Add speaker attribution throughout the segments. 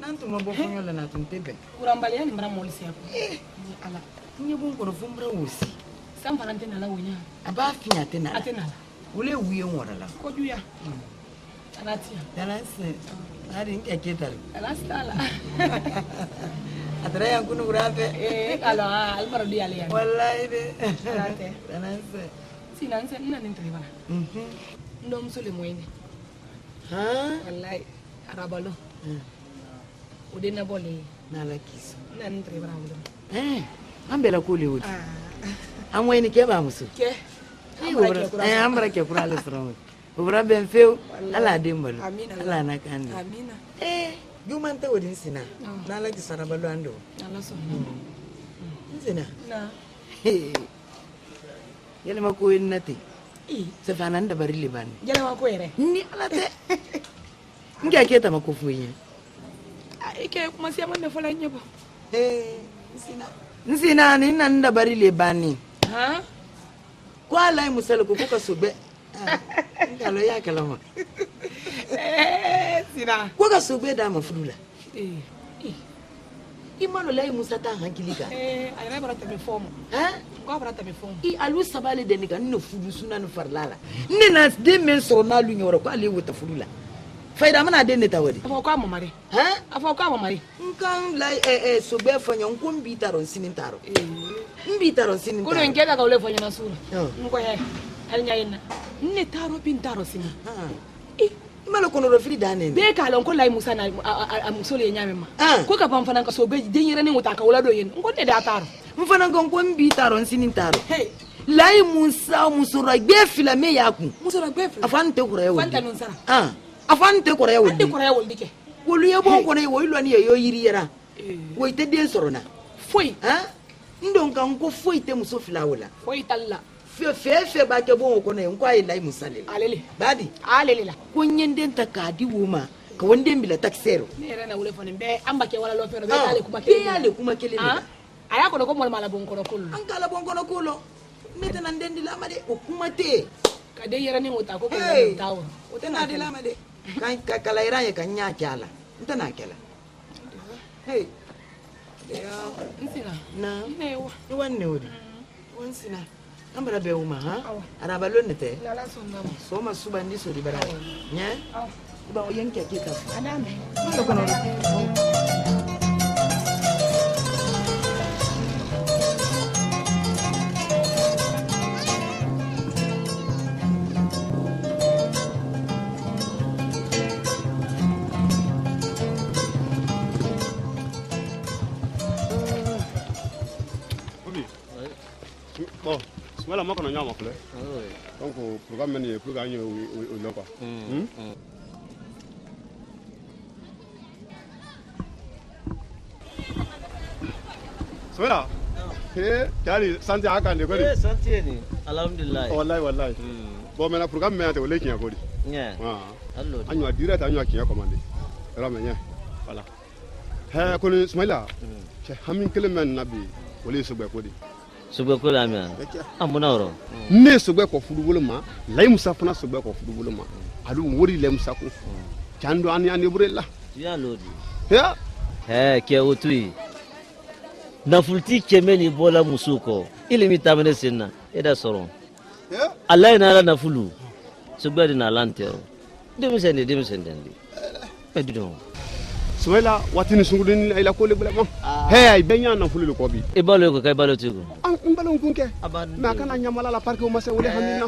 Speaker 1: nanto mabofo yola na tuntebe
Speaker 2: urambali yani mara molisi yako
Speaker 1: ala nyebon ko fumbra wosi
Speaker 2: sam valentine la wonya
Speaker 1: aba finya tenala ule wiye ngora la
Speaker 2: ko juya alatia
Speaker 1: dalanse ari ngeketar
Speaker 2: alastala
Speaker 1: atra yangu nurabe
Speaker 2: kala almaro di ale yani
Speaker 1: wallahi de
Speaker 2: alate
Speaker 1: dalanse
Speaker 2: sinanse nina nintriba ndo msule mwenye wallahi arabalo udena bole
Speaker 1: nala kiso
Speaker 2: na nintriba rawdo
Speaker 1: ambela kule wudi amweni ke ba musu
Speaker 2: ke
Speaker 1: ambra ke kura le srawo ubra ben feu ala dembalo ala nakandi
Speaker 2: amina
Speaker 1: jumanta wodi sina nala ki sarabalo ando
Speaker 2: nala so
Speaker 1: sina
Speaker 2: na
Speaker 1: yele mako innati se fanan da bari liban
Speaker 2: yele mako yere
Speaker 1: ni ala te ngi aketa mako fuye
Speaker 2: ike kuma siya mande fola nyebo
Speaker 1: nsina ni nan da bari libani
Speaker 2: ha
Speaker 1: kwa lai musal ko kuka sobe ngalo ya kalama
Speaker 2: sina
Speaker 1: ko ka sobe da mafudula imalo lai musata hankilika
Speaker 2: ay na barata be fomo ko barata be fomo
Speaker 1: alu sabale de ni kan no fudu suna no farlala ni na de men so na lu nyoro ko ale wota fudula fayda mana de ne tawadi
Speaker 2: afo ko amare afo ko amare
Speaker 1: nkan lai sobe fanyo nkumbi taron sinin taro mbi taron sinin
Speaker 2: ko ndo ngeda ka ule fanyo na sura nko he alnya ina ne taro bin taro sinin
Speaker 1: imalo kono ro frida ne
Speaker 2: be ka lon ko lai musa na musole nyame ma ko ka pam fana ka sobe de yere ne wuta ka wala do yen nko ne da taro
Speaker 1: mfana nko mbi taron sinin taro lai musa musura be filame yaku
Speaker 2: musura be filame
Speaker 1: afante kura yawo
Speaker 2: fanta nun sara
Speaker 1: afante kura yawo
Speaker 2: ande kura yawo dike
Speaker 1: wolu ye bon kono wo ilo ni yo yiri yera wo ite de sorona
Speaker 2: foi
Speaker 1: ndonka nko foi te muso filawula
Speaker 2: foi talla
Speaker 1: fe ba ke bon kono en ko ay lay musale
Speaker 2: alele
Speaker 1: badi
Speaker 2: alele la
Speaker 1: ko nyenden ta kadi woma ka wonde mbila taxero
Speaker 2: ne rena wule fone be amba ke wala lo fero be ale kuma kele
Speaker 1: be ale kuma kele
Speaker 2: aya ko mo mala bon kono kullu
Speaker 1: an kala bon kono kullu meta nan dendi la made o kuma te
Speaker 2: ka de yere ni wuta ko ko tawo
Speaker 1: o te na de la made kan ka kala ira ye kan nya kyala ntana kala hey
Speaker 2: nsina
Speaker 1: na
Speaker 2: newa
Speaker 1: ni wanne wodi wansina ambara be uma araba lonne te
Speaker 2: la sonda
Speaker 1: so ma suba ndi so di bara nya ba o yanke ke ka
Speaker 2: adame
Speaker 1: ko kono
Speaker 3: bon smala mako na nyama kule donc programme ni pour gagner au là quoi smala tali santi aka ne godi
Speaker 4: santi ni alhamdulillah
Speaker 3: wallahi bon mais la programme mais te wole kinya godi
Speaker 4: allo
Speaker 3: anyo direct anyo kinya commandé rame nya voilà he ko smala che hamin kelemen nabi wole so be godi
Speaker 4: sugbe ko la mi amuna oro
Speaker 3: ne sugbe ko fudu ma lay musa fana sugbe ko fudu ma adu wori lay musa ko chando ani burella
Speaker 4: ya lodi
Speaker 3: ya
Speaker 4: ke otui na fulti kemeni bola musuko ilimi tamene sinna eda soron Allah ina na fulu sugbe na lantero demisende ndi peddo
Speaker 3: Suela watini sungudin ila ko le bla mo hey benya na fulu ko bi
Speaker 4: e balo ko kay balo tigo
Speaker 3: an balo kunke ma kana nyamala la parke o mase wole hamina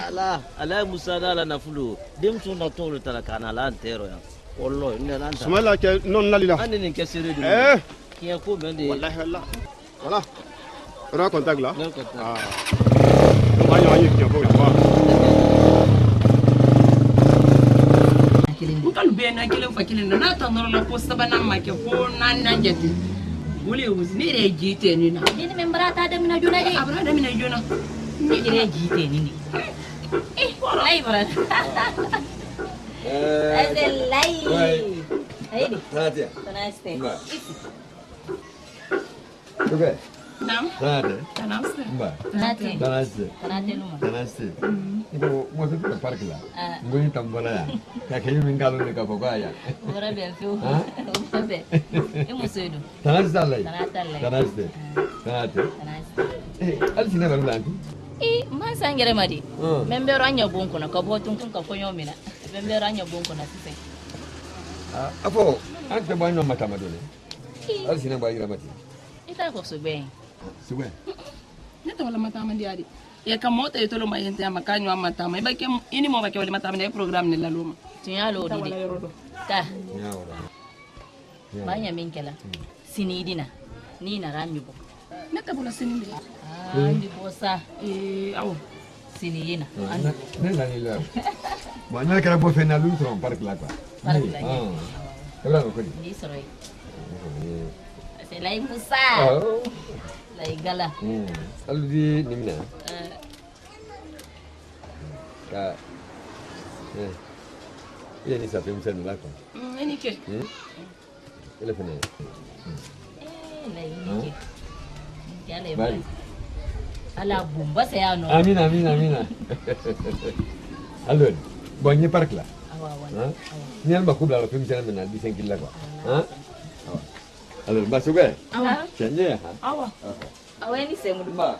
Speaker 4: ala musada la na fulu dem so na tolo tala kana la antero ya wallo ne nan ta
Speaker 3: Suela ke non lalila
Speaker 4: ande ni ke sere du ki ko bende
Speaker 3: wallahi voilà ra contact là
Speaker 4: non contact
Speaker 3: wanyo ki ko wa
Speaker 2: nkalu be na kelen fa kelen na ta noro la posta bana make ko nan nan jeti wole wuzi ne re jite ni na
Speaker 5: ni membra ta da mina jona de
Speaker 2: abra da mina jona
Speaker 5: ni re jite ni lai bra lai ai
Speaker 6: Nadia.
Speaker 5: Tonaste.
Speaker 6: Okay.
Speaker 2: Naam.
Speaker 3: Tanate.
Speaker 2: Tanamse.
Speaker 3: Mba.
Speaker 5: Tanate.
Speaker 3: Tanase.
Speaker 5: Tanate luma.
Speaker 3: Tanase. Iko mo se pe park la. Ngoni tambola ya. Ka ke yumi ngalo ne ka pokwa ya.
Speaker 5: Ora be fu. Ora be. Musuidu.
Speaker 3: Tanase dalai.
Speaker 5: Tanate.
Speaker 3: Tanase. Tanate.
Speaker 5: Tanate.
Speaker 3: Al sine baru lanti.
Speaker 5: Man sangere madi. Membero anya bonko na kabotun kun ka fonyo mina. Membero anya bonko na sise.
Speaker 3: Apo, ante banyo mata madole. Al sine ba yira mati.
Speaker 5: Ita ko sube.
Speaker 3: Sube.
Speaker 2: Neta wala matama ndiadi. Ya kamoto yetolo mayente ya makanyo matama. Ibake ini mo bake wala matama na program ni laluma.
Speaker 5: Tinyalo dide. Ta.
Speaker 3: Ya ora.
Speaker 5: Banya minkela. Sinidina. Ni na ranyubo.
Speaker 2: Neta bula sinindi.
Speaker 5: Ranyubo sa.
Speaker 2: Awo.
Speaker 5: Siniyina.
Speaker 3: Ne la ni la. Banyo kara bo fena lu tron park la kwa.
Speaker 5: Park la.
Speaker 3: Ebra ko di.
Speaker 5: Ni soroi. C'est la Moussa. La Igala.
Speaker 3: Alu di nimna. Ka. Ini sapi msen la kwa.
Speaker 2: Ini ke.
Speaker 3: Ele fene.
Speaker 5: La Igala. Yale ba. Ala bumba saya no.
Speaker 3: Amina. Alun. Bonye park la.
Speaker 5: Awa.
Speaker 3: Ni alba kubla la film channel na di senkil la kwa. Alun masuk ke?
Speaker 5: Awa.
Speaker 3: Chanye ha.
Speaker 2: Awa.
Speaker 5: Awa ni semu.
Speaker 3: Ba.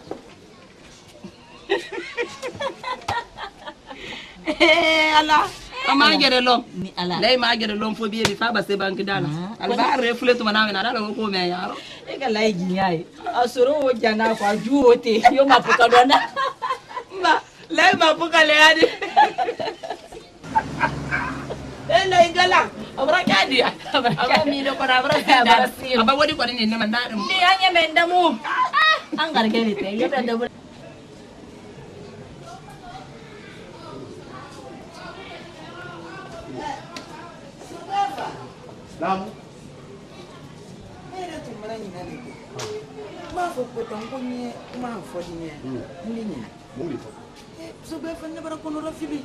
Speaker 2: Ala. Ama gere lom.
Speaker 5: Ni ala.
Speaker 2: Lay ma gere lom fo biye di fa ba se banki dala. Al ba reflet to mana na dala ko me yaro.
Speaker 5: E ka lai ginyai. Asoro wo jana kwa juo te. Yo mapuka dona.
Speaker 2: Ba, lay ma puka le adi. La Igala. Abra kadi. Aba mi do ko abra kadi. Aba wodi ko ni na mandare mu.
Speaker 5: Ni anya menda mu. Anggar gele te. Yo da double.
Speaker 1: Naam. Mere tu mara nyina le. Ma fo ko ton ko nye, ma fo di nye. Ndi nyina.
Speaker 3: Muli fo.
Speaker 1: Sube fa ne bara kono rafili.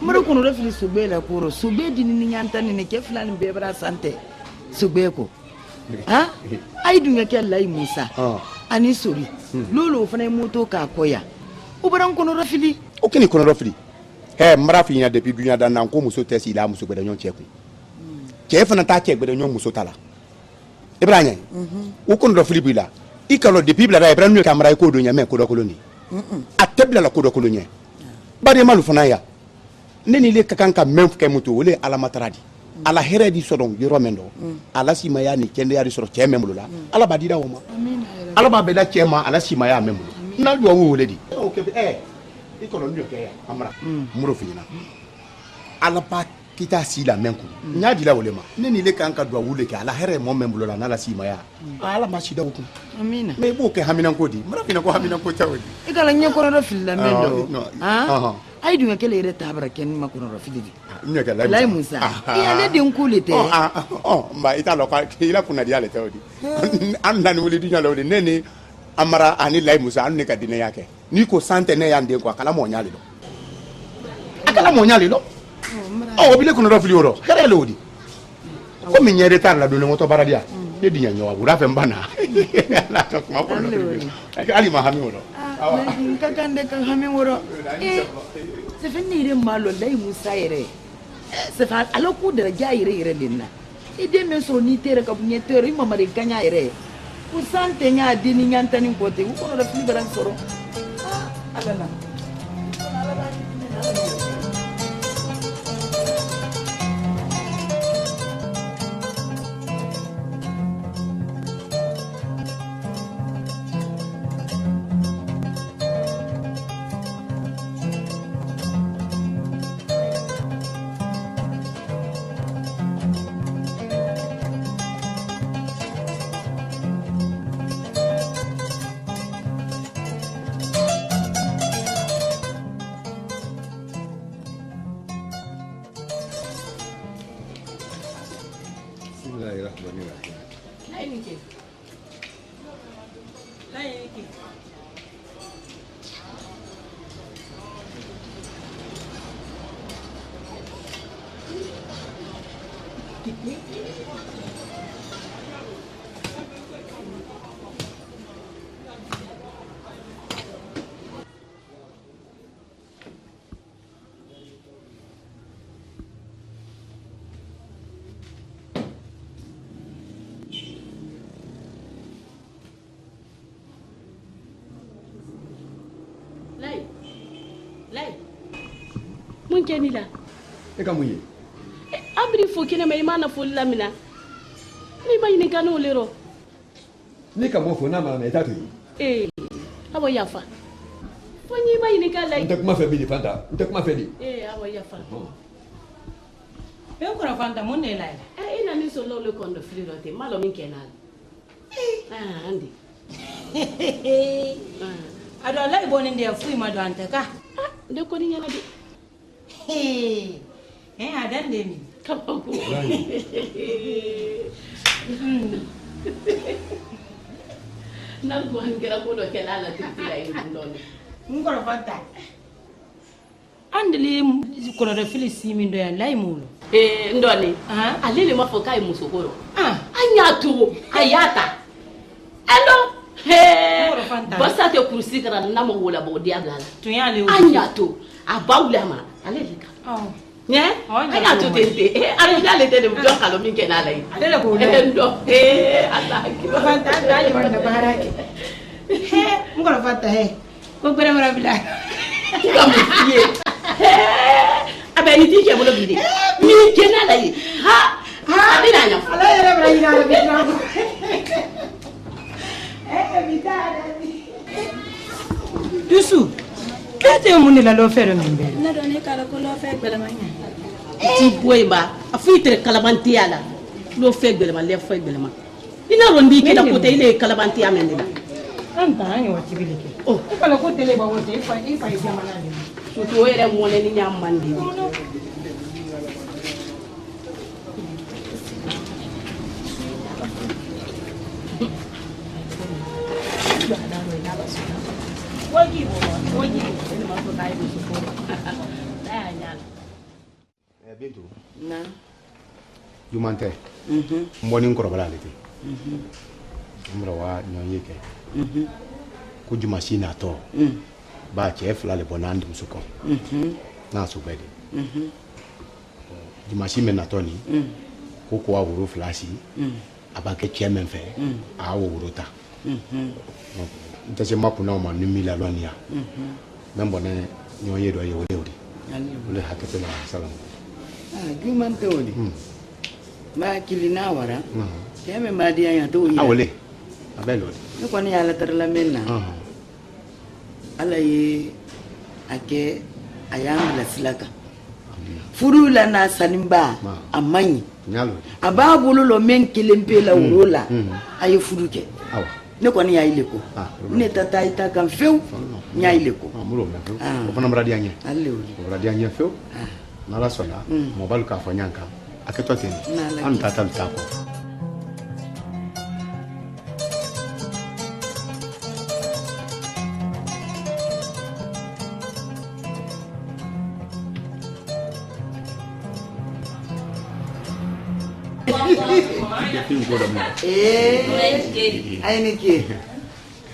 Speaker 1: Mara kono rafili sube la koro. Sube di ni nyanta ni ke fulani be bara sante. Sube ko. Ha? Ai dunga ke Allah Musa. Ani sori. Lolo fa ne moto ka koya. O bara kono rafili.
Speaker 6: O kini kono rafili. Mara fi nya depuis dunya dan nan ko muso tesi la muso gbedo nyon cheku. Che fana ta che gbedo nyon muso tala. Ibrahim. O kono rafili bila. Ikalo depuis bila da Ibrahim kamera ko do nya me ko do koloni. Atebla la ko do koloni. Bari malu fana ya. Neni le kakanka même ke muto wole ala mataradi. Ala heredi sodon yoro mendo. Ala simaya ni kende ya soro che memlo la. Ala badira wo ma.
Speaker 1: Amin.
Speaker 6: Ala ba beda che ma ala simaya memlo. Na do wo wole di. O ke ikolo ndio ke ya amara. Muro fina. Ala pa kita si la menku. Nya di la wole ma. Neni le kanka do wole ke ala here mo memlo la na ala simaya. Ala ma si da wo.
Speaker 1: Amina.
Speaker 6: Me bo ke hamina ko di. Mura fina ko hamina ko tawdi.
Speaker 1: Igala nye kono rafili la mendo.
Speaker 6: No.
Speaker 1: Ai dunga kele ire tabara ken ma kono rafili di.
Speaker 6: Nyaka
Speaker 1: Lai Musa. Iya le de nkulete.
Speaker 6: Mba italo ka ila kuna dia le tawdi. Anda ni wuli dinya lo de nene amara ani Lai Musa anu ne ka dine yake. Ni ko sante ne yande ko akala mo nyale lo. Akala mo nyale lo. Bile kuna rafili oro. Kere lo di. Ko mi nyere tar la do ne moto baradia. Ne dinya nyawa gura fe mbana. La to ma ko. Ali ma hami oro.
Speaker 1: Ka kande ka hami woro. Se fenni ire malo Lai Musa ire. Se fa ala ku daraja ire linna. Ide men so ni tere ka bunye tere ima mari kanya ire. Ku sante nya dini nyanta ni kote ku kono rafili baran soro. Alala.
Speaker 3: Bismillahirrahmanirrahim.
Speaker 2: Lain ke.
Speaker 7: Lai. Mun kɛ ni la?
Speaker 3: E ka mun ye?
Speaker 7: Abiri fo kɛnɛ ma i mana foli lamina. Ni ma ɲininka n'o le rɔ.
Speaker 3: Ni ka bɔ fo n'a ma na i t'a to yen.
Speaker 7: Awa yafa. Fo n'i ma ɲininka Lai.
Speaker 3: N tɛ kuma fɛ bi de Fanta. N tɛ kuma fɛ de.
Speaker 7: Awa yafa.
Speaker 2: Bɛn kɔrɔ Fanta mun de la ye?
Speaker 7: I na ni sɔrɔ le kɔndɔ fili dɔ ten. Malo min kɛ na. Andi.
Speaker 2: A dɔn Lai bɔ nin de foyi ma don an tɛ ka.
Speaker 7: Ne kɔni ɲɛna de.
Speaker 2: A dan de min.
Speaker 7: Kabako. N'a ko an kɛra ko dɔ kɛ la tigi la ye dɔɔni.
Speaker 2: N kɔrɔ Fanta. An deli kɔrɔ fili si min dɔ yan Lai m'o.
Speaker 7: N dɔɔni. Ale de m'a fɔ k'a ye muso ko dɔn. An y'a to a y'a ta. Allo. Basa tɛ kurusi kana n'a ma wala bɔ diya bila la.
Speaker 2: Tun y'ale
Speaker 7: an y'a to a ba wuli a ma ale de kan. Ɲɛ an y'a to ten ten ale n'ale tɛ de dɔn kalo min kɛ n'ala ye.
Speaker 2: Ale de k'o dɔn.
Speaker 7: N dɔn ala kiba.
Speaker 2: Fanta an b'a yɛrɛ na baara kɛ. N kɔrɔ Fanta ko gbɛrɛmɛrɛ bila.
Speaker 7: Ka mun f'i ye. A bɛ i t'i cɛ bolo bi de. Min kɛ n'ala ye a bɛ n'a ɲɛfɔ.
Speaker 2: Ala yɛrɛ bɛ ɲinɛ ale bɛ tila. Dusu, k'e tɛ mun de la lɔfɛ dɔ min bɛ?
Speaker 5: Ne dɔn ne k'a dɔn ko lɔfɛ gbɛlɛma ɲɛ.
Speaker 7: Ti bɔ yen ba a fo i tɛ kalabantiya la lɔfɛ gbɛlɛma lɛfɛ gbɛlɛma i n'a dɔn b'i kɛnɛ ko tɛ ile ye kalabantiya mɛn de la.
Speaker 2: An ta an ye waati bile kɛ. I fana ko tele b'a wɔtɛ i fa ye jamana de ma.
Speaker 7: Surtout o yɛrɛ mɔnɛni y'a man di.
Speaker 6: Bintu juman tɛ n bɔ ni n kɔrɔbala ale tɛ n mɔrɔ wa ɲɔn ye kɛ ko jumasi natɔ b'a cɛ fila le bɔ n'an denmuso kan n'a so bɛɛ de jumasi mɛ natɔ ni ko ko a woro fila si a b'a kɛ cɛ min fɛ a y'a woro ta n tɛ se ma kunnaw ma ni mi lalɔn ni yan n bɛ bɔ ne ɲɔn ye dɔ ye o de o de hakɛ tɛ la salamu.
Speaker 1: Juman tɛ o de m'a hakili n'a wara cɛ min b'a di yan t'o yira.
Speaker 6: Awole a bɛ lɔ.
Speaker 1: Ne kɔni y'ala tarala min na ala ye a kɛ a y'an bila sila kan furu la n'a saninba a man ɲi a b'a bolo lɔ min kelen pe la woro la a ye furu kɛ ne kɔni y'a ile ko ne ta taa i ta kan fewu n y'a ile ko
Speaker 6: o fana bara di an ye o bara di an ye fewu n'ala sɔnna mɔbalu k'a fɔ ɲan kan a kɛtɔ ten an ta ta kɔ.
Speaker 1: Ay ni ke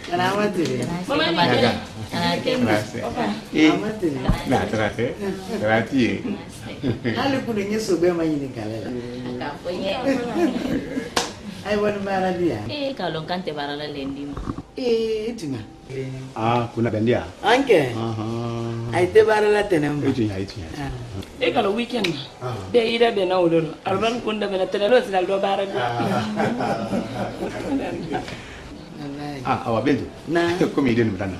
Speaker 1: kana matire hali kuno nyeso be manyini kalela ay wani bara dia
Speaker 5: kalon kante bara la lendi
Speaker 1: tinga
Speaker 6: kuna bendia
Speaker 1: anke ay te bara la tenem
Speaker 2: kalau weekend be ida be na wolo arban kunda be na telelo sila do bara do
Speaker 6: awa Bintu komi iden mutana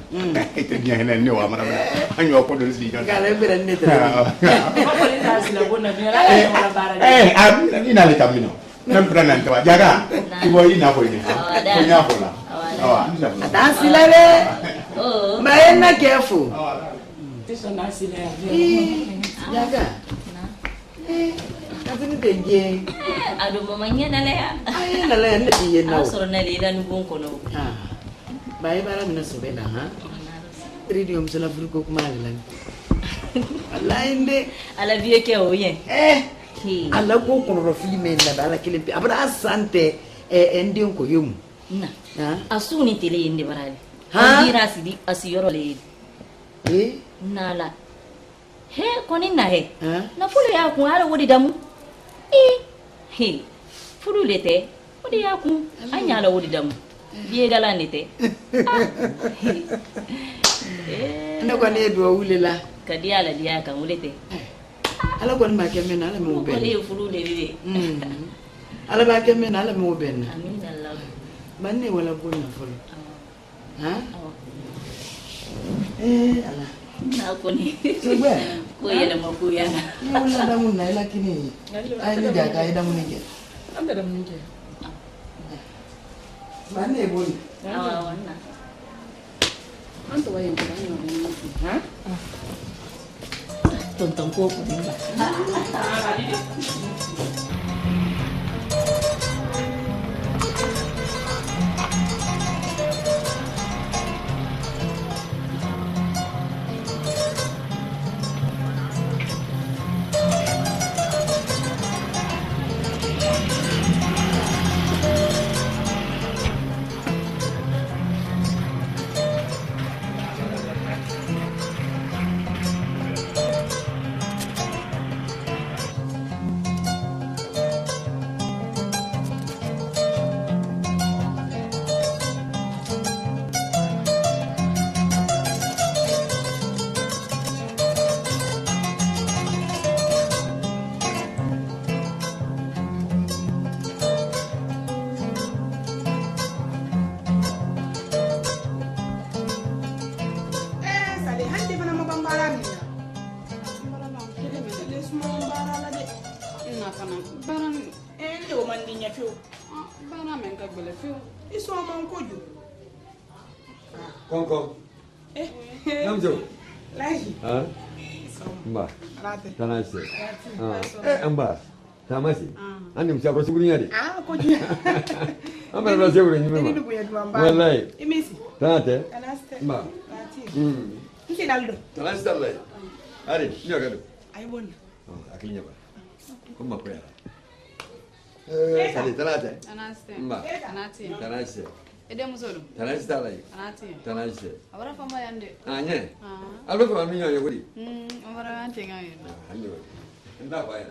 Speaker 6: ite dia hena ne wa mara anyo ko do si
Speaker 1: kala be ran ne tra
Speaker 2: ko ni ta sila bona be la bara
Speaker 6: ni na le camino nem prana ntawa jaga ibo ina ko ni ko nya ko la awa
Speaker 1: ata sila le maena kefu
Speaker 2: tiso na sila
Speaker 1: jaga Kasini tenje.
Speaker 5: Aduh mamanya nala ya.
Speaker 1: Ay nala ya ndi yena.
Speaker 5: Asoro na lila nubon kono.
Speaker 1: Bayi bara mina sobela ha. Tridium sala fruko kuma lan. Allah inde.
Speaker 5: Ala biye ke oye.
Speaker 1: Ala ko kono filme na bala kilimpi. Abra asante ndi ko yum.
Speaker 5: Na. Asuni tele inde barali. Andira sidi asiyoro le. Nala. He koni na he. Na fulu ya ku ala wodi damu. He. Fulu lete. Wodi ya ku anya ala wodi damu. Biye dala nete.
Speaker 1: Ndo ko ne do wulela.
Speaker 5: dia la dia kan wele te
Speaker 1: ala ko ma ke men ala mo
Speaker 5: ko
Speaker 1: ben
Speaker 5: le furu de de
Speaker 1: ala ba ke men ala mo ben
Speaker 5: amin Allah
Speaker 1: manne wala bunna folo ha ala
Speaker 5: na ko ni
Speaker 1: sebe
Speaker 5: ko yele mo ko yana
Speaker 1: ni wala damu na lakini ai ni daga ai damu ni
Speaker 2: anda da mun ke
Speaker 1: manne boni
Speaker 5: wannan
Speaker 2: an to wayin da ne ha
Speaker 5: tonton ko ko ba
Speaker 8: Kongkong. Namjo.
Speaker 9: Lagi.
Speaker 8: Ha? Mbak. Tanah sih. Mbak. Sama sih. Anda mesti apa sih punya di?
Speaker 9: Kau juga.
Speaker 8: Apa yang berasa punya memang?
Speaker 9: Ini punya dua mbak.
Speaker 8: Wallahi.
Speaker 9: Ini sih.
Speaker 8: Tanah teh.
Speaker 9: Tanah teh.
Speaker 8: Mbak.
Speaker 9: Ini daldo.
Speaker 8: Tanah sih daldo. Hari, ni agak tu.
Speaker 9: Ayo bon.
Speaker 8: Akhirnya apa? Kau mau apa ya? Sali, tanah teh.
Speaker 10: Tanah teh.
Speaker 8: Mbak.
Speaker 10: Tanah teh.
Speaker 8: Tanah teh.
Speaker 10: Ede musoro.
Speaker 8: Tanah sih dalai.
Speaker 10: Tanah teh.
Speaker 8: Tanah teh.
Speaker 10: Abara fama yande.
Speaker 8: Nye. Alba fama minyak ya kudi.
Speaker 10: Abara yande ngayon.
Speaker 8: Hanya. Entah apa ya.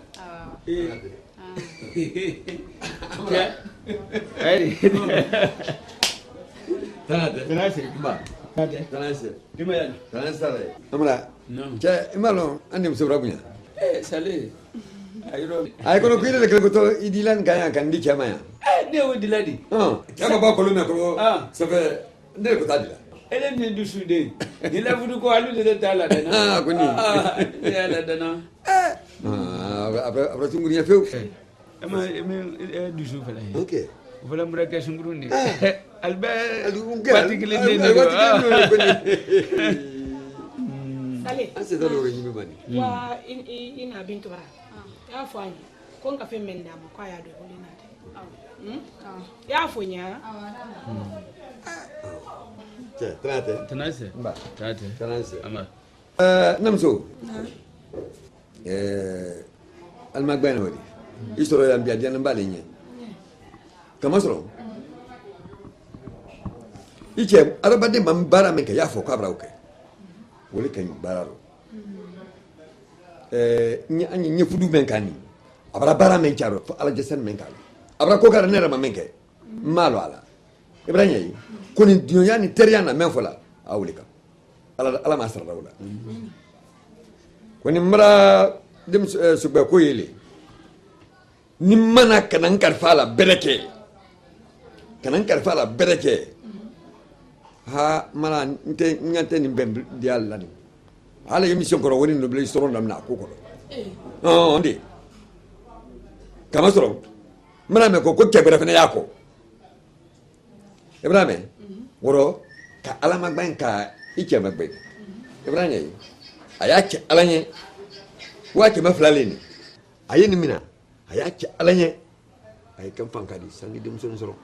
Speaker 8: Tanah teh.
Speaker 11: Tanah sih.
Speaker 8: Mbak. Tanah teh.
Speaker 11: Di mana?
Speaker 8: Tanah teh dalai. Amra. Cek, imalong anda mesti berapa punya?
Speaker 11: Saleh. Ayo.
Speaker 8: Ay kono kuile le kelo idilan kaya kan di chama ya.
Speaker 11: Ne o diladi.
Speaker 8: Kama ba kolo me kolo. Ça fait ne ko tadila.
Speaker 11: Ele ne du sude. Ni la fudu ko alu de tala dana.
Speaker 8: Kuni.
Speaker 11: Ya la dana.
Speaker 8: Après sungurinya feu.
Speaker 11: Ama du su fala.
Speaker 8: OK.
Speaker 11: Fala muraka sunguruni. Alba
Speaker 8: unge.
Speaker 11: Patikile de.
Speaker 9: Sale.
Speaker 8: Ase dalo renyi bani.
Speaker 9: Wa ina bintu bara. Ya fanya. Ko nka fe men da mo kwa ya do holi na te. Ya funya.
Speaker 8: Cek, tenate.
Speaker 11: Tenase.
Speaker 8: Mbak.
Speaker 11: Tenate.
Speaker 8: Tenase.
Speaker 11: Ama.
Speaker 8: Namso. Almagban hodi. Istoro ya mbia diana mbalinya. Kama soro. Iche arabade mambara menka ya fo kabra oke. Wole kan bararo. Nya fudu menkani. Abra bara mencharo ala jesen menkani. Abra ko gara nera mamenke. Malo ala. Ibranya yi. Koni dunya ni teriana menfola awlika. Ala masar rawla. Koni mra dem suba ko yele. Ni mana kanan karfala bereke. Kanan karfala bereke. Ha mala nte nyante ni bem di alla ni. Ala emission ko woni no ble soro ndam na ko ko. Ndi. Kama soro. Mana me ko kebere fene yako. Ibrahim. Woro ka ala magban ka ike magban. Ibrahim. Ayache alanye. Wa ke maflaleni. Ayeni mina. Ayache alanye. Ay kam fankadi sangi dem soro.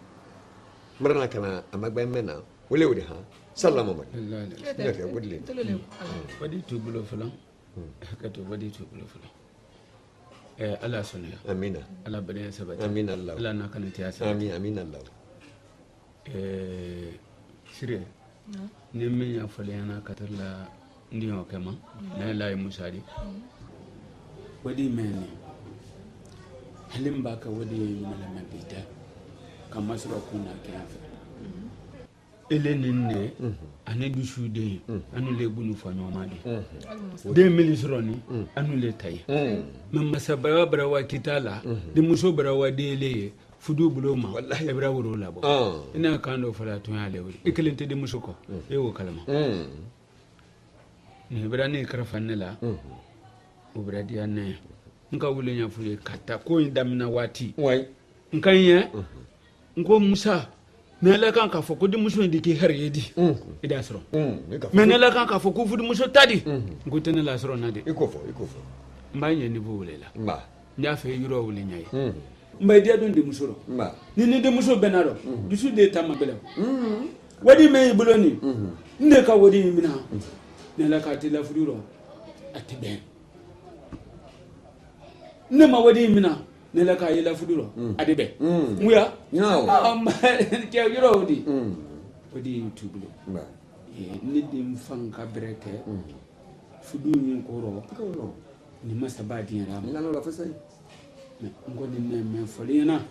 Speaker 8: Marana kana amagban mena. Wole wode ha. Sallama ma. Naka wodle.
Speaker 11: Wadi tubulo fulan. Kato wadi tubulo fulan. Allah sunya.
Speaker 8: Amina.
Speaker 11: Allah bane sabata.
Speaker 8: Amin Allah.
Speaker 11: Allah na kana tiyasa.
Speaker 8: Amin amin Allah.
Speaker 11: Sire. Ni min ya fale yana katarla ndiyo kama na layi musari. Wadi meni. Halim baka wadi malaman bita. Kama sura kuna kiyafa. Elenine, ane du sude, anu le bunu fanyomade. 2000 sroni, anu le taye. Mama sabara brawa kitala, de muso brawa dele, fudu buloma, ebra wuro labo. Ina kando fala tunya lewe. Ikelente de musoko, ewo kalama. Ni brani krafanela. Ubradi ane. Nka wule nya fule kata ko indamina wati. Nka nye. Nko Musa. Nela kan ka fo ko di muso ndiki har yedi ida soro mais nela kan ka fo ko fu di muso tadi ko tene la soro nade
Speaker 8: ikofo
Speaker 11: mbay ni bo wulela
Speaker 8: mba
Speaker 11: nya fe yuro wuli nyai mbay dia don de muso ro
Speaker 8: mba
Speaker 11: ni de muso benaro du su de tamma bele wadi me buloni nde ka wadi mina nela ka ti la fuduro atibe ne ma wadi mina nela ka yela fuduro adibe muya ke yoro odi YouTube lo ni dim fanka breke fudu ni koro ni masaba di ram
Speaker 8: nano la fasai
Speaker 11: ngoni me folina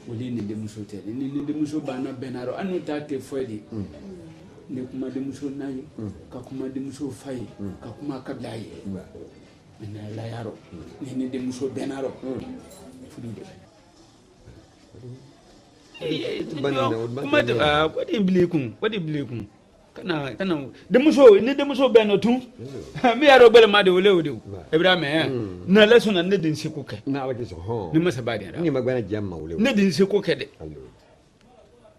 Speaker 11: woli ni dim so tele ni dim so bana benaro anu tate fodi ni kuma dim so nayi ka kuma dim so fai ka kuma kablayi na la yaro ni dim so benaro fudu de wadi bilikun kana demuso ni demuso beno tu mi yaro bele ma de wole wode ibrahim na leso na ne din siku ke
Speaker 8: na wadi so ho
Speaker 11: ni masa ba de
Speaker 8: ni magana jamma wole
Speaker 11: ne din siku ke de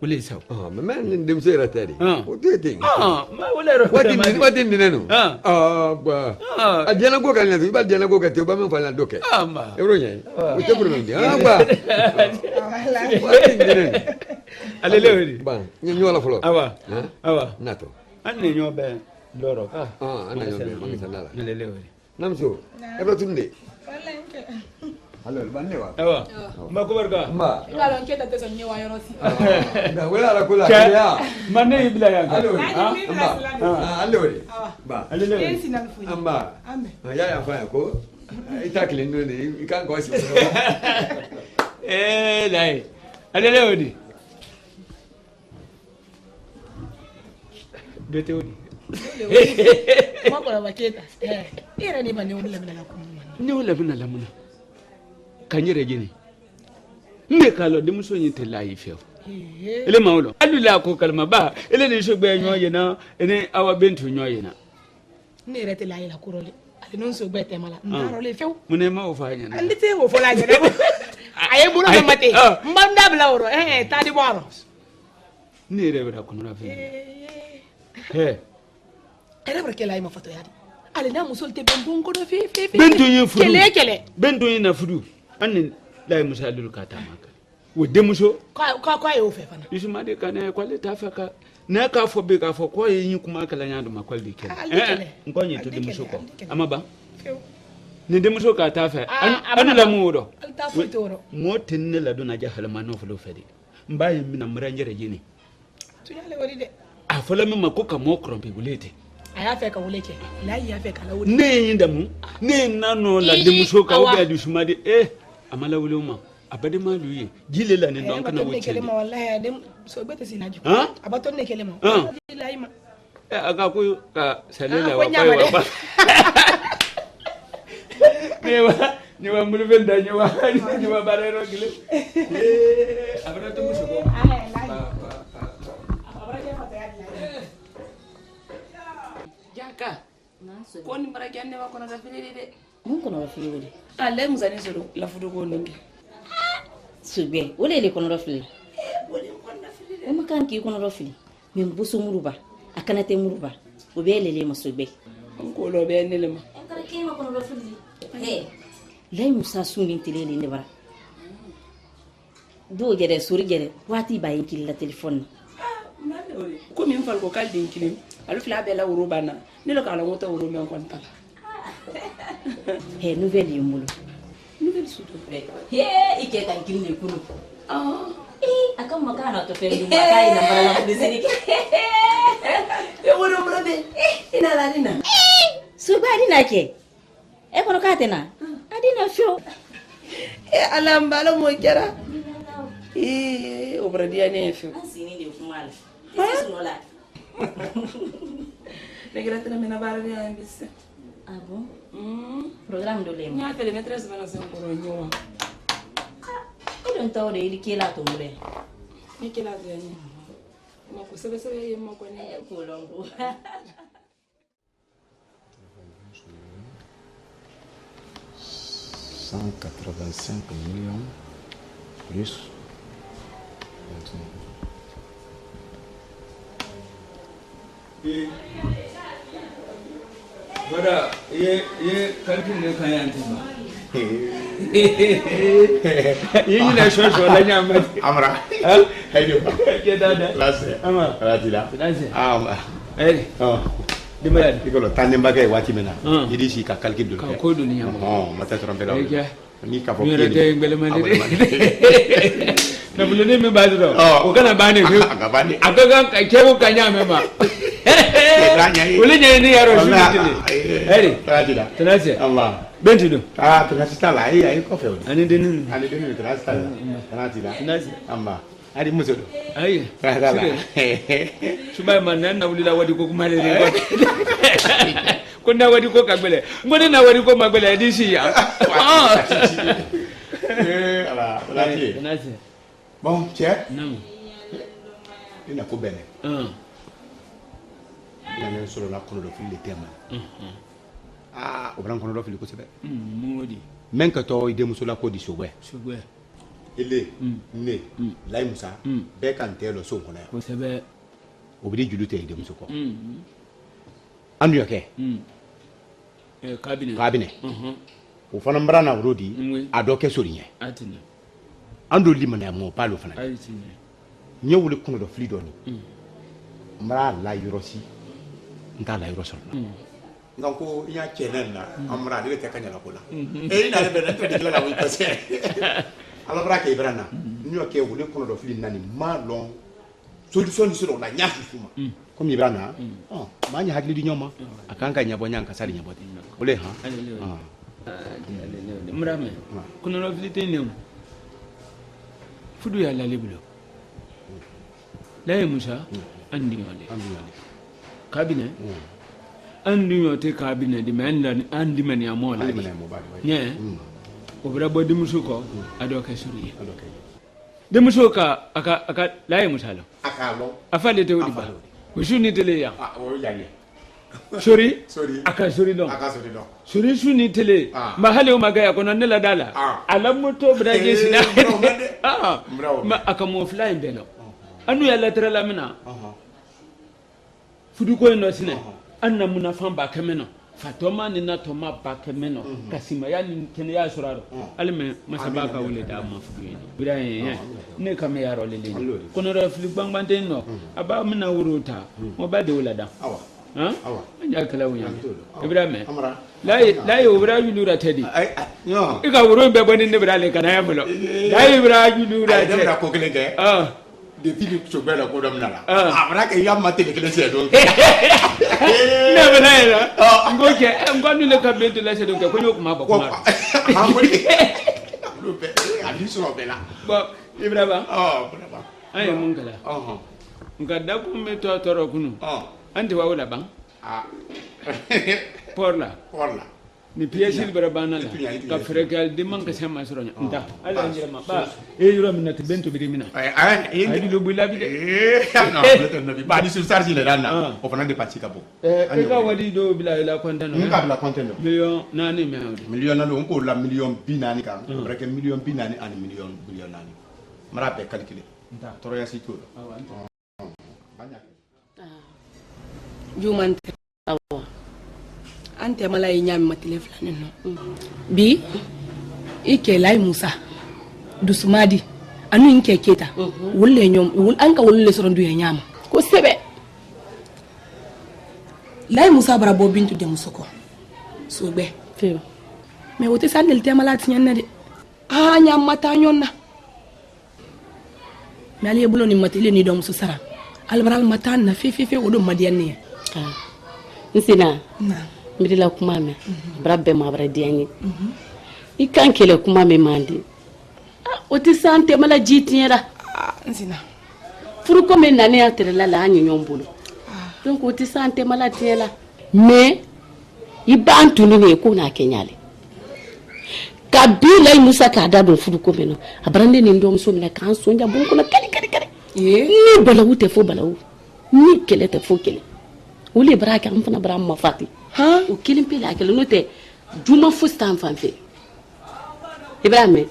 Speaker 11: wole saw
Speaker 8: ma man dem so ratari o de ting
Speaker 11: ma wole ro
Speaker 8: wadi ni nenu ba adiana go kan ba adiana go ka te ba me fa na doke
Speaker 11: ma
Speaker 8: ebro nyai o te bro ndi ba wadi ni nenu
Speaker 11: alele wodi
Speaker 8: ba nyo la folo
Speaker 11: awa
Speaker 8: nato
Speaker 11: anne nyo be loro
Speaker 8: anna nyo be mangi sanala
Speaker 11: alele wodi
Speaker 8: namso ebro tunde Hello, banne wa.
Speaker 11: Awa. Mba ko barka.
Speaker 8: Mba.
Speaker 9: Ila lonke ta so nyewa yoro si.
Speaker 8: Da wala la kula ya.
Speaker 11: Manne ibla ya.
Speaker 8: Hello. Mba. Hello. Ba.
Speaker 11: Hello.
Speaker 9: Yensi na mfuyi.
Speaker 8: Amba.
Speaker 9: Ambe.
Speaker 8: Ya fa ko. Itakle ndo ni kan ko si.
Speaker 11: Dai. Hello di. Dote odi.
Speaker 9: Mako la baketa. Ira ni bane wala bila ko.
Speaker 11: Ni wala bina lamuna. Kanyere gini nde kalo de muso nyinte layi fef ele mawlo alula ko kalma ba ele ni so gbe nyoye na ene awa bentu nyoye na
Speaker 9: ni rete layi la kurole ale non so gbe temala ndaro le few
Speaker 11: mune ma o fanya na
Speaker 9: andi te wo fola jere aye bulo na mate mbanda bla woro tadi boro
Speaker 11: ni rebe da kunura fe
Speaker 9: era perché lei ma fatto yadi ale na muso te ben bonko do fe
Speaker 11: bentu yin fudu
Speaker 9: kele
Speaker 11: bentu yin na fudu anni lay musa lul ka tamaka wo demuso
Speaker 9: ka yo fe fana
Speaker 11: isuma de kana ko le tafaka na ka fo be ka fo ko yin kuma kala nyaado ma kwal di ken ngonye to demuso ko ama ba ni demuso ka tafa an la mudo mo tinne la dona jahala ma no fo lo fedi mbayi mina mranjere jini
Speaker 9: tu yale wori de
Speaker 11: a fo la mi makoka mo krompe bulete
Speaker 9: aya fe ka wuleke layi ya fe ka la wuli
Speaker 11: ne yindamu ne nano la demuso ka obi adusuma de amala wuluma abade maluye jile la ne donc na wuce
Speaker 9: ne wallahi dem so bete sinaji abaton ne kelema layi ma
Speaker 11: aga ko ka salela wa ba ni wa mulu benda ni wa barero gile abada to muso ko
Speaker 2: Jaka. Ko ni bara kyanne wa kono da filili de.
Speaker 5: Mun kono da filili.
Speaker 2: Ale muzani soro la fudu ko nongi.
Speaker 5: Sugbe, wole le kono da filili.
Speaker 2: Wole kono da filili.
Speaker 5: O makan ki kono da filili. Min busu muruba, akana te muruba. O be lele ma sugbe.
Speaker 2: Ko lo be ne le ma.
Speaker 5: Enkara ke ma kono da filili. Lay musa sungin tilele ne bara. Do jere suri jere, wati bayin killa telephone.
Speaker 2: Ko min fal ko kaldi kilim. Alu fila bela wuro bana ni lo kala ngota wuro men kon tala
Speaker 5: nouvelle yumulo
Speaker 2: nouvelle suto
Speaker 5: ike kan kilne kunu akan makana to fe dum makai na bala de seni
Speaker 2: e wuro mrabe ina la dina
Speaker 5: suba dina ke e kono katena adina fio
Speaker 2: alambalo mo kera o bradia ne fio
Speaker 5: asini de kumala
Speaker 2: Le gratte na mena bara dia ambisse.
Speaker 5: Ah bon? Programme de lema.
Speaker 2: Nya tele maîtresse bana sen ko nyowa.
Speaker 5: Idan tawo da ili kela to mure.
Speaker 2: Ni kela de ni. Ma ko sebe sebe yemma ko ne ko longo.
Speaker 6: 185 millions plus.
Speaker 11: Voilà, ye calcul de quand même. Ye la chose la nyama.
Speaker 6: Amra. Haydi ba.
Speaker 11: Ke dada.
Speaker 6: Lase.
Speaker 11: Ama.
Speaker 6: Ratila.
Speaker 11: Lase.
Speaker 6: Ama.
Speaker 11: Eh.
Speaker 6: Oh.
Speaker 11: Dimaya.
Speaker 6: Ikolo tanemba kay wati mena. Idi si ka calcul de.
Speaker 11: Ka ko do ni yama.
Speaker 6: Oh, mata trompe la. Ni ka fo.
Speaker 11: Ni rete ngele mande. Na bulone me badro. O kana bani fi. Akaga ka kewo kanya mema. Ule nyani yaro shi tile. Eri.
Speaker 6: Ratila.
Speaker 11: Tanase.
Speaker 6: Allah.
Speaker 11: Bentido.
Speaker 6: Ah, tanase tala ai ko fe.
Speaker 11: Ani denu.
Speaker 6: Ani denu tanase tala. Ratila.
Speaker 11: Tanase.
Speaker 6: Amma. Ari musodo.
Speaker 11: Ai.
Speaker 6: Ratala.
Speaker 11: Subai manana ulila wadi ko kumale re. Kunda wadi ko kagbele. Ngone na wadi ko magbele disi ya.
Speaker 6: Ala, Ratila.
Speaker 11: Tanase.
Speaker 6: Bon, tiens.
Speaker 11: Non.
Speaker 6: Ina ko bene. Ina ne solo na kono do fili tema. Ah, o bran kono do fili ko sebe.
Speaker 11: Modi.
Speaker 6: Men ka to ide musola ko di sogwe.
Speaker 11: Sogwe.
Speaker 6: Ele, ne, lai musa, be kan te lo so kono ya.
Speaker 11: Ko sebe.
Speaker 6: O bi julu te ide musoko. Anu yake.
Speaker 11: Cabinet.
Speaker 6: Cabinet. O fana mbrana urodi, adoke sorinye.
Speaker 11: Atini.
Speaker 6: Ando limana mo palo fana.
Speaker 11: Atini.
Speaker 6: Nyewule kono do fili do ni. Mra la yurosi. Nta la yurosi na. Nganko iya chenen na amra de te kanya la kola. Ina le bena te dikla la wi passe. Alors bra ke ibrana. Nyo ke wule kono do fili nani malon. Solution sur la nyafu fuma. Comme ibrana. Ma nya hakli di nyoma. Akanka nyabo nyanka sali nyabote. Ole ha.
Speaker 11: Mrame. Kono do fili te ne. Fudu ya la lebulo. Laye Musa andi yole. Cabinet. Andi yote cabinet di menda andi mani amola. Nye. Obra bodi musuko adoka suri. De musuka aka laye Musa lo.
Speaker 6: Akalo.
Speaker 11: Afale te odi ba. Usuni tele ya.
Speaker 6: Ah, o yali.
Speaker 11: Sorry.
Speaker 6: Sorry.
Speaker 11: Aka suri don.
Speaker 6: Aka suri don.
Speaker 11: Suri suni tele. Mahali o magaya kono nela dala. Alamuto braje sina. Ma aka mo fly belo. Anu ya lettre la mina. Fudu ko no sine. Anna muna famba kameno. Fatoma ni na toma ba kameno. Kasima ya ni kene ya suraro. Alime masabaka wule da ma fudu ni. Biraye ne kame ya role le. Kono ra fili bangbante no. Aba mina wuruta. Mo ba de wula da.
Speaker 6: Awa.
Speaker 11: Awa. Anja kala wunya. Ibrahim. Lai obra yulura tedi.
Speaker 6: Yo.
Speaker 11: Ika wuro be boni ne brale kana ya mulo. Lai obra yulura tedi.
Speaker 6: Ai ko kele ke. Depuis que je suis là, je suis maté les clés.
Speaker 11: Ngoke le kabete la sedo ko nyoko maba ko mara.
Speaker 6: Ali so bela.
Speaker 11: Ba Ibrahima.
Speaker 6: Brava.
Speaker 11: Ay mun kala. Ngada ko me to toro kunu. Ante wa wala bang. Porla. Ni pièce barabana la ka fregal de man ka sama soronya nda ala njira ma ba yuro min nati bento bi mina ay lo bula bi
Speaker 6: no le nabi ba di sur charge le dana o fana de parti kabo
Speaker 11: ka wadi do bila la kontano
Speaker 6: ka bila kontano
Speaker 11: million nani me
Speaker 6: million nani on ko la million binani kan breke million binani an million billion nani mara be calculer nda toro ya si to banya
Speaker 9: juman ante mala yi nyami matile fulani no bi ike lai Musa dusumadi anu inke keta wulle nyom wul anka wulle soron du ya nyama ko sebe lai Musa bara bo bintu de musoko so be feo me wote sandel te mala tinyanna de nyam mata nyonna me ali bulo ni matile ni do muso sara albaral mata na fe wodo madianne
Speaker 7: nsina
Speaker 9: na
Speaker 7: mirila kuma me brabbe ma bra diani ikan kele kuma me mandi o ti sante mala jitiera
Speaker 9: nsina
Speaker 7: furu ko men nane ya tere la la anyi nyombolo donc o ti sante maladie la mais iba antuni ne ko na kenyale kabila Musa ka da don furu ko men abrande ni ndom so mena kan so njabon ko na kali ni balawu te fo balawu ni kele te fo kele wole baraka am fana bara ma fati ha o kilim pe la kele no te juma fo stan fanfe Ibrahim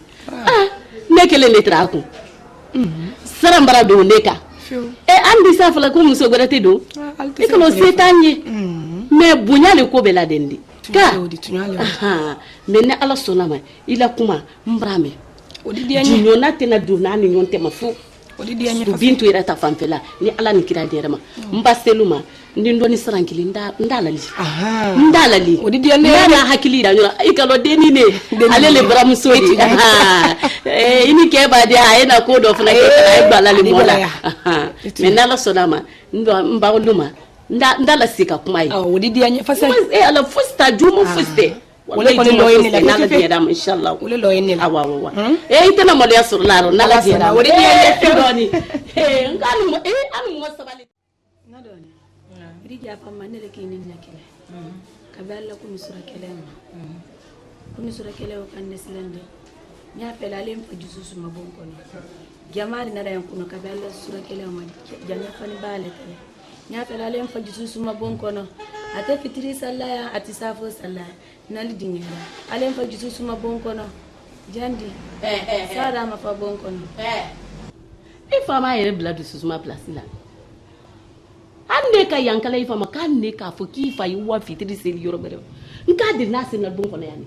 Speaker 7: ne kele ne tra ko sarambara do neka andi sa fala ko muso gorate do e ko setanye me bunyale ko bela dendi ka me ne ala sonama ila kuma mbrame odi dianya nyona tena do nani nyonte mafu odi dianya fa bintu ira ta famfela ni ala ni kira derema mbaseluma ndi ndoni sarankili ndalali odi dianya na hakili da nyona ikalo deni ne alele bram sodi ini ke ba dia ina ko do funa ke ay balali mola me nala sonama ndo mbawluma ndala sika kuma yi odi dianya fa sa ala fusta jumu fuste wala ko lo yene la nala dia dam inshallah wala lo yene la wa itana mo ya sur laro nala dia dam odi dianya fidoni ngani mo anu mo sabali
Speaker 12: nadoni rija pa manele ke ni nakele kaballa ko misura kelema ko misura kelewo kan neslende nya pelalem fa jususu mabonko ni jamari na dayan kuno kaballa sura kelewo janya fani bale te nya pelalem fa jususu mabonko no ate fitiri sallaya ati safo sallaya nali dingera alem fa jususu mabonko no jandi sara ma fa bonko no
Speaker 7: ifama yere bladu susuma place la ande ka yankala ifama kanne ka foki fa yiwa fitiri sel yorobere nka de nasi na bonko na yani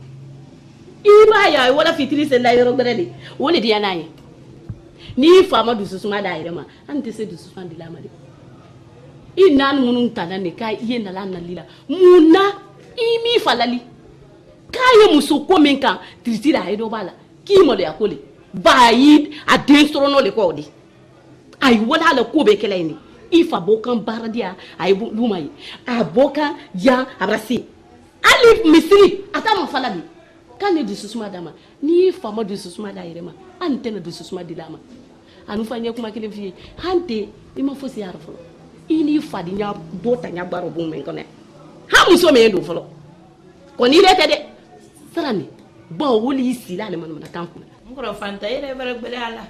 Speaker 7: ima ya wala fitiri sel la yorobere ni woni dia nayi ni fama du susuma da yere ma ante se du susuma di la ma de inan munun tanane ka yena la na lila muna imi falali kaye muso ko men kan tritira ay do bala ki mo le akole bayi a denstrono le ko di ay wala la ko be kelaini ifa bokan baradia ay lumay a bokan ya abrasi ali misri atama falabi kane du susuma dama ni fama du susuma da irema antena du susuma dilama anu fanye kuma kile fi hante ima fosi arfo ini fadi nya bota nya baro bu men kone ha muso me do folo ko ni rete de sarani bo woli sila le man kanku
Speaker 2: ngoro fanta ire bare gbele ala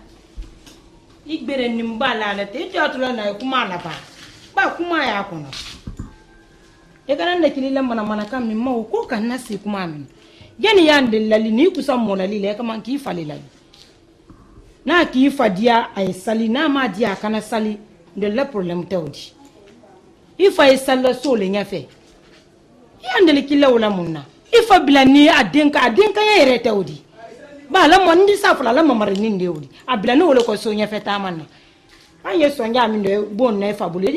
Speaker 2: igbere ni mbala ala te jotula na kuma ala ba kuma ya kono e kana na kilila mana kam mi mo ko kan nasi kuma min yani yande lali ni kusa molali le kama ki fali lali na ki fadia ay sali na ma dia kana sali de le problème tawdi ifa ay sala sole nyafe yande le kila wala munna ifa bilani adenka ya yere tawdi ba la mo ndi safula la mamare ni ndewdi abila no wala ko so nyafe tamanna anye so nya mi ndo bon na ifa bulu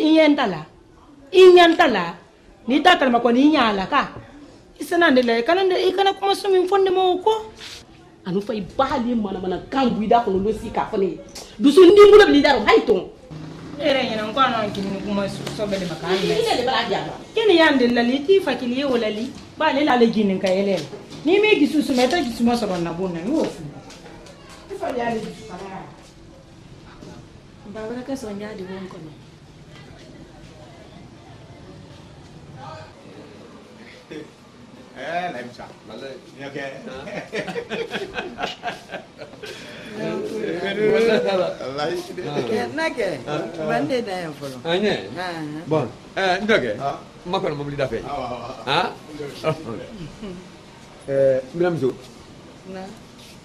Speaker 2: inyantala ni takal ma ko ni nyala ka isana ndele kana ikana kuma so mi fonde mo ko anu fay bali mana kambu ida ko lo sika fane du so ndi mu le daro hayton ere nyana ko anan kini kuma so bele makani ni le bala jaba kini yande lali ti fakili ye wala li ba le la le jinin ka yele ni me gisu su meta gisu ma so na bonna ni wo fu ifa ya le gisu kana
Speaker 12: ba wala ka so nya di won ko no
Speaker 6: la mcha mala ni okay
Speaker 1: nake bande da yan folo
Speaker 8: anye bon ndoge makon mo blida fe mbiramzo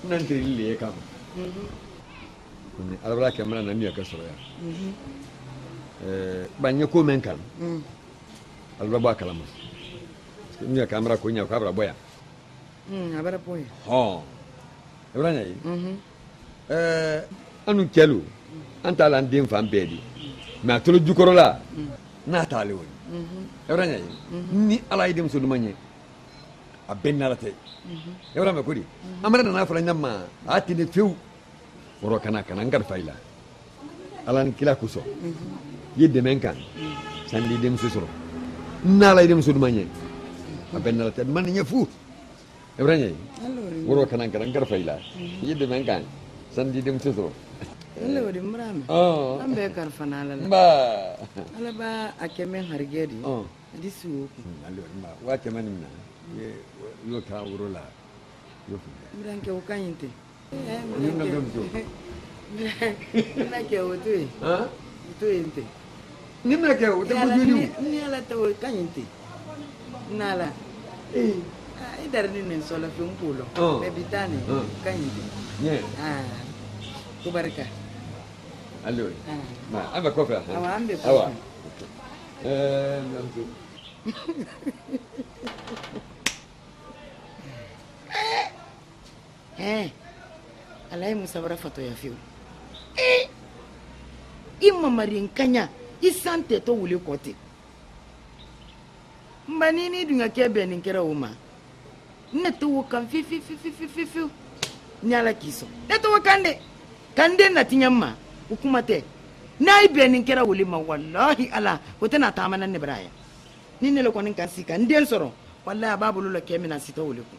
Speaker 8: nan te lile kam ni alabra ke mala nan ya kasoro ya banye ko men kan alabra ba kalama ni kamera ko nya ko abra boya
Speaker 1: abara boya
Speaker 8: ho ebranya yi anu kelu anta lan din fam bedi ma tolo jukoro la na tale woni ebranya yi ni ala idem so dumanye abenna la tay ebranya ko di amara na fala nyamma atine few woro kana ngar fayla alan kila kuso yedde men kan sandi dem so soro na la idem so dumanye abenna la tay man nyafu ebranya yi woro kana ngar fayla yedde men kan sandi dem so soro
Speaker 1: Ele wadi mrame. Ambe karfana ala.
Speaker 8: Ba.
Speaker 1: Ala ba akeme hargedi. Adi su.
Speaker 8: Ale ma wa kema ni na. Ye yo ta urola. Yo fu.
Speaker 1: Mranke ukanyinte.
Speaker 8: Ni na dom to.
Speaker 1: Na ke otu. Tu inte.
Speaker 8: Ni na ke otu bu juni.
Speaker 1: Ni ala to kanyinte. Nala. Idar ni nen sola fi umpulo. Bebitane kanyinte.
Speaker 8: Nye.
Speaker 1: Kubarika.
Speaker 8: Allo. Ma amba kofa.
Speaker 1: Awa ambe kofa.
Speaker 8: Awa. Namtu.
Speaker 1: Alai musabara fato ya fiu. Imma marin kanya isante to wuli kote. Mbanini dunga kebe ninkera uma. Neto kan fi. Nyala kiso. Neto kande. Kande na tinyamma hukumate. Na ibe ninkera wuli ma wallahi ala hotena tamana ne braya. Ni ne lo konin kasika ndel soro. Wallahi babulu la kemi na sita wuli ko.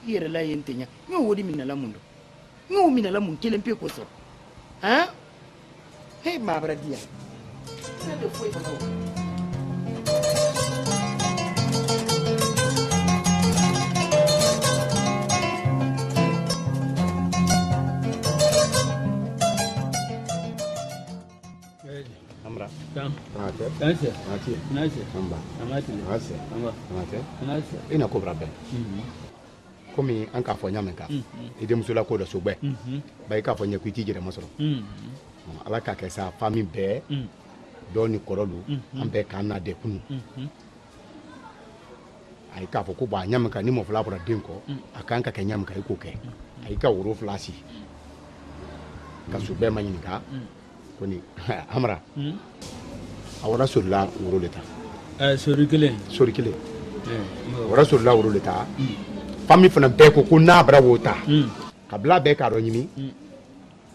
Speaker 1: Yere la yentenya. Nyo wodi minala mundo. Nyo minala mun kelempe ko so. Ha? Hey ma bradia. Na de foi fa
Speaker 11: Amra.
Speaker 6: Ina ko brabe. Komi an ka fo nyamenka. Ide musula ko da so gbe. Ba ka fo nya ku ti jere masoro. Ala ka ke sa famille be. Do ni korolu an be ka na de kunu. Ai ka fo ko ba nyamenka ni mo fla bra denko akan ka ke nyamenka iko ke. Ai ka woro flasi. Ka so be manyinka. Koni Amra. Awara surla woro leta.
Speaker 11: Sori kelen.
Speaker 6: Awara surla woro leta. Famille fana be ko na bra wota. Kabla be ka ro nyimi.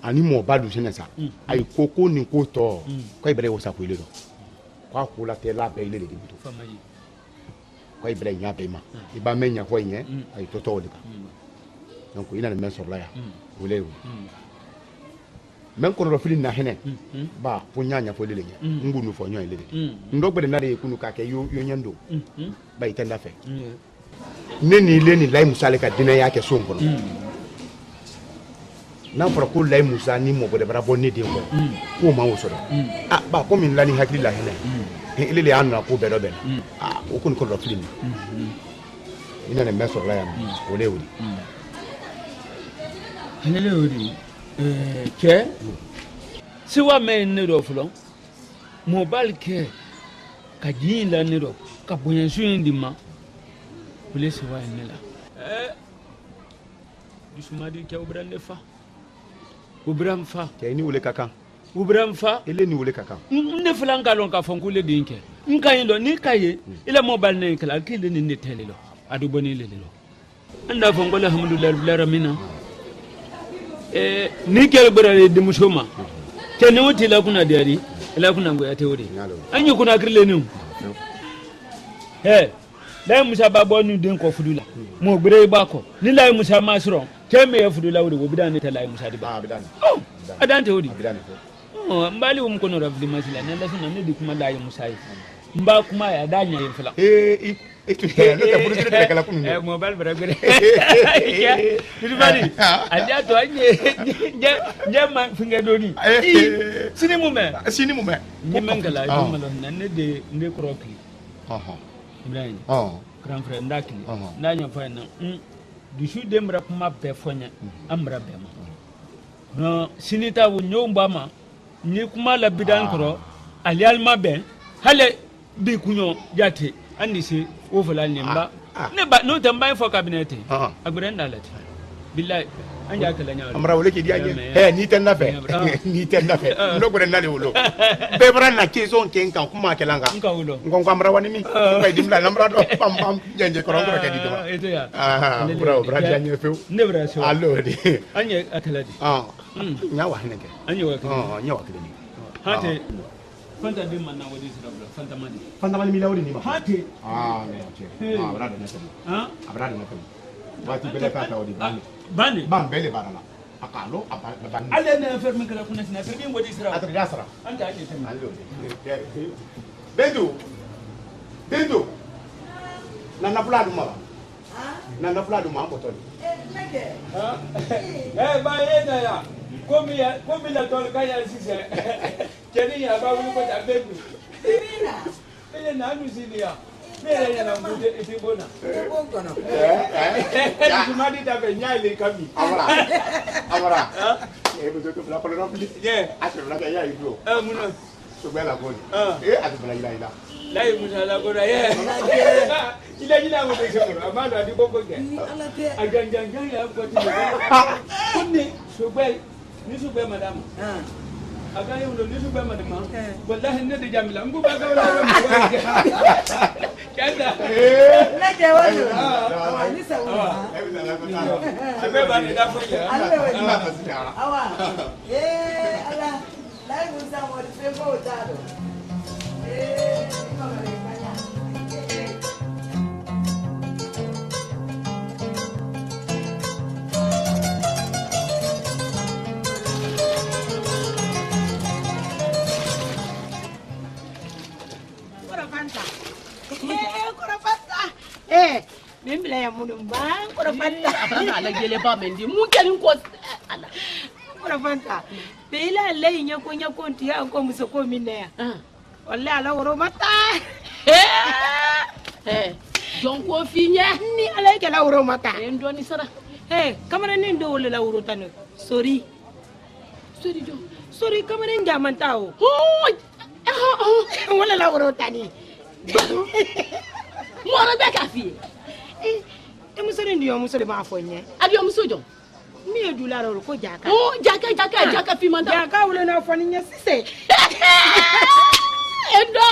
Speaker 6: Ani mo badu senesa. Ai koko ni ko to. Ko ibre wo sa ko ile do. Kwa ko la te la be ile de bitu.
Speaker 11: Famayi.
Speaker 6: Ko ibre nya be ma. Iba menya ko yen ai to to de ka. Donc ina ne men surla ya. Wole. Men kono fili na hene ba punyanya fo lele ngunu fo nyoy lele ndogbe na de kunu ka ke yo nyando ba itenda fe neni leni lay musale ka dina yake son kono na fara ko lay musa ni mo bode bara bonni de ko ma wo so ba ko min lani hakili la hene lele anna ko be do be o kun ko do fili ina ne meso la ya o le wuri
Speaker 11: hanele wuri ke si wa me ne do fulo mobile ke ka jin la ne do ka bonya su ndi ma bule si wa ne la dusumadi ke obrande fa obram fa
Speaker 6: ke ni wule kaka
Speaker 11: obram fa
Speaker 6: ele ni wule kaka
Speaker 11: ne fulan ka lon ka fon kule dinke nka yindo ni kaye ile mobile ne kala kile ni ne tele lo adu boni le lo anda fon ko alhamdulillah rabbil alamin ni kere bere de musoma ke ne wuti la kuna dari la kuna go ya teori anyi kuna kirle ni la musa babo ni den ko fudula mo bere ba ko ni la musa masro ke me ya fudula wuri go bidan ta la musa di ba bidan adan teori bidan mbali um kono rabbi masila ne la suna ne di kuma la musa yi mba kuma ya danya yin fila
Speaker 6: itu ya lo ta buru dire kala kunu
Speaker 11: mobile bere ya bari aja to anye je man finga doni sini mu me ni mangala do malon nan ne de ne kroki Ibrahim grand frère ndakili ndanya fa na du shu demra kuma be fonya amra be ma no sinita wu nyomba ma ni kuma la bidan kro alial ma be hale bi kunyo jate andi se o fala nimba ne ba no tamba fo cabinet agbere ndalati billahi anja kala nyaalo
Speaker 6: amra wole ki diaje ni tan na fe no gbere ndale wolo be bra na kezo nke nkan kuma kelanga
Speaker 11: nka wolo
Speaker 6: ngon amra wani mi ko dimla namra do pam pam jenje ko ngoro ke di do
Speaker 11: eto ya
Speaker 6: bra janye fe
Speaker 11: ne bra so
Speaker 6: allo di
Speaker 11: anya atalati
Speaker 6: nyawa hinenge
Speaker 11: anya wa
Speaker 6: nyawa kideni
Speaker 11: hate fanta de manna wodi sirabla fanta mani
Speaker 6: mi lawri ni ma
Speaker 11: hate
Speaker 6: ne che abrada na tabi abrada na tabi wati bele ka ta wodi bani
Speaker 11: bani
Speaker 6: bam bele barala akalo apa
Speaker 11: ale na ferme kala kuna sina ferme ngodi sira
Speaker 6: atri dasra
Speaker 11: anta ake temi
Speaker 6: Dendo nana fula duma ba nana fula duma ko toni
Speaker 11: ba yena ya komi la tol kaya sise keni ya ba wu ko ta bedu bibina ele na nu sinia mere ya na mbude etibona etibona jumadi ta be nyale kami
Speaker 6: amara betul tu pelakon rompi asal lagi ya itu
Speaker 11: muna
Speaker 6: subela goni asal lagi ila
Speaker 11: lai musala gora ila mo de sekoro amalo adi bongo ge ajanjanjan ya ko ti kunni subel ni subel madam aga yulo ni subel madam wallahi ne de jamila ngu ba ga wala kada
Speaker 1: na ke wala ni sa wala
Speaker 11: abe ba ni da ko ya
Speaker 1: awa ala lai musa mo de fe ko tado
Speaker 2: Membela yang munum bang, kora fanta.
Speaker 7: Apa nak lagi lebar mendi? Mungkin kau ala.
Speaker 2: Kora fanta. Bela lei nyako ntia ko musoko minne. Wallahi ala woro mata.
Speaker 7: Jonko finya
Speaker 2: ni ala ke la woro mata.
Speaker 7: Endo ni sara.
Speaker 2: Kamera ni ndo wala la woro tanu. Sorry. Sorry kamera njaman tao. Wala la woro tani.
Speaker 7: Mora be ka fi.
Speaker 2: Musore ndiyo musore ma fonye.
Speaker 7: Abi musojo.
Speaker 2: Mi edula ro ko jaka.
Speaker 7: Jaka fi manda.
Speaker 2: Jaka wala na foni nya sise.
Speaker 7: Endo.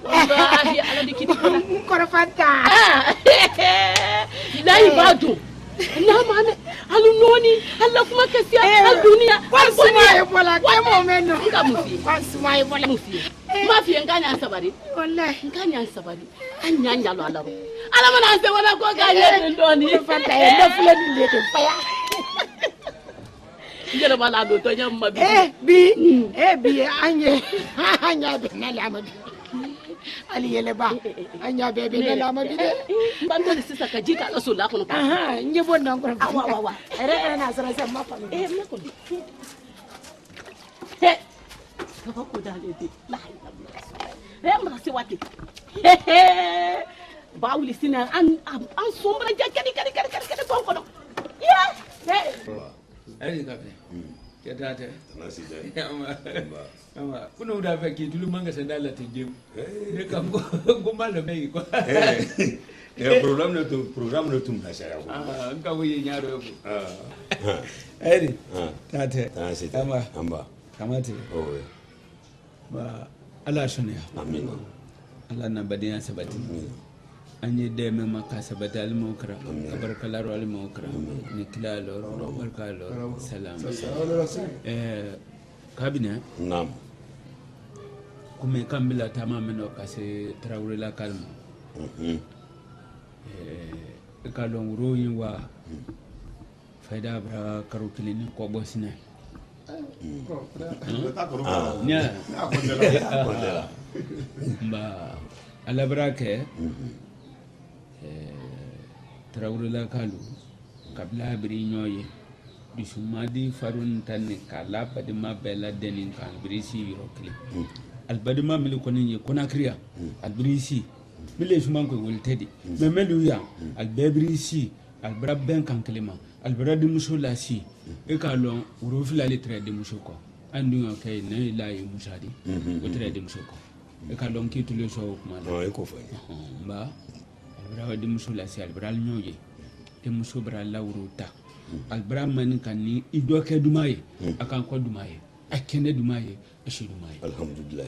Speaker 7: Wallahi ala dikiti
Speaker 2: kora fanta.
Speaker 7: Lai bado. Na mame alu noni alla kuma kasiya al dunia.
Speaker 2: Wasuma e bola ke momeno.
Speaker 7: Ngamufi.
Speaker 2: Wasuma e bola
Speaker 7: mufi. Mafi nganya sabari.
Speaker 2: Wallahi
Speaker 7: nganya sabari. Anyanya lo alaro. Ala mana se wana ko ganye ndoni.
Speaker 2: Fanta e na fule ni lete paya.
Speaker 7: Ngere bala do to nyam mabi.
Speaker 2: Bi anya be na la mabi. Ali yele ba anya be na la mabi de.
Speaker 7: Bando sisa kajika lo sula kono.
Speaker 2: Nyebo na ngoro.
Speaker 7: Wa.
Speaker 2: Ere na sara sa ma pa.
Speaker 7: Mako. Kaba ko dale de. La ilaha si wati. Bawli sina an sombra jakadi kadi bonko.
Speaker 11: Ai kafe. Ke date. Tanasi dai. Ama kuna uda fa ki tulu manga sandala te gem. Ne kam go malo mai ko.
Speaker 13: Program no tum na shara ko.
Speaker 11: An ka wuyi nyaro ko. Ai tate.
Speaker 13: Tanasi.
Speaker 11: Amba. Kamati. Ba Allah shone.
Speaker 13: Amin.
Speaker 11: Allah na badiya sabati. Anye deme maka sabati al-mukra. Barkalaro al-mukra. Niklalo, barkalo, salam. Kabine?
Speaker 13: Naam.
Speaker 11: Kume kambila tamameno kase Traoré la kalma. Kalon royin wa faida bra karukilini ko bosine. Nya. Ba alabrake Traoré la kalu kabla biri nyoye bisumadi farun tanne kala badima bela denin kan birisi yirokli albadima mili konin ye konakriya albirisi mile suman ko woltedi memeluya albebirisi albra ben kan kelema albra de musolasi e kalon urofila le trade de musoko andu okay ne la yi musadi o trade de musoko e kalon kitu le so kuma
Speaker 13: e ko fa
Speaker 11: ba albra de musolasi albra nyoye de musobra lawruta albra man kan ni idoke dumaye akan ko dumaye akene dumaye ashi dumaye
Speaker 13: alhamdulillah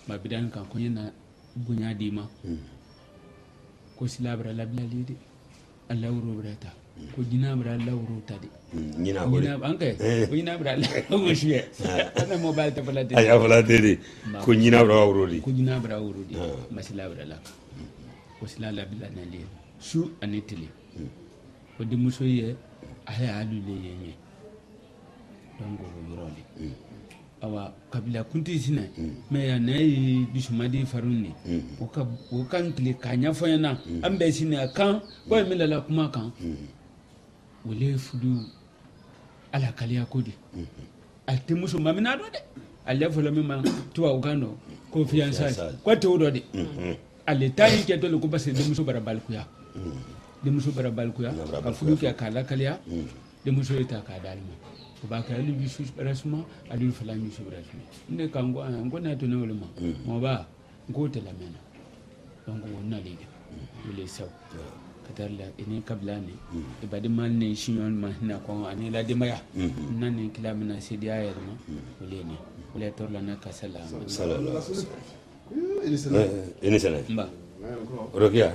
Speaker 11: ma bidan kan ko yana bunya dima ko silabra labla lidi allah rubrata ko jinabra allah ruta de
Speaker 13: nyina hore
Speaker 11: anke ko jinabra allah ko shiye ana mobile ta falade
Speaker 13: aya falade de ko jinabra wurodi
Speaker 11: ko jinabra wurodi masilabra la ko silala bila na le su anitili o denmuso ye a ye alule ye ɲɛ donc o yɔrɔ de awa kabila kunti sinɛ mais ya ne ye dusumadi farun ne o kan tile k'a ɲɛfɔ ɲɛna an bɛɛ sini a kan ko ye min lala kuma kan o le fudu ala kaliya ko de a tɛ muso mamina dɔ dɛ ale fɔlɔ min ma tubabu kan dɔ ko fiyansaye ko tɛ o dɔ de ale taa yi kɛ dɔ le ko parce que denmuso bara balikuya ka fudu kɛ k'a lakaliya denmuso ye ta k'a d'ale ma o b'a kɛ ale bi su bara suma ale bi fala bi su bara suma ne kan ko n'a to ne wele ma mɔba n k'o tɛ lamɛn na donc o nali de o le saw ka taa la ni kabila ni i badi man ne siɲɔn ma hinɛ kɔn ani lademaya na ni kila mina sediya yɛrɛ ma o le ne o le tɔrɔ la ne kasa la
Speaker 13: ini sana
Speaker 11: mba
Speaker 13: Rokia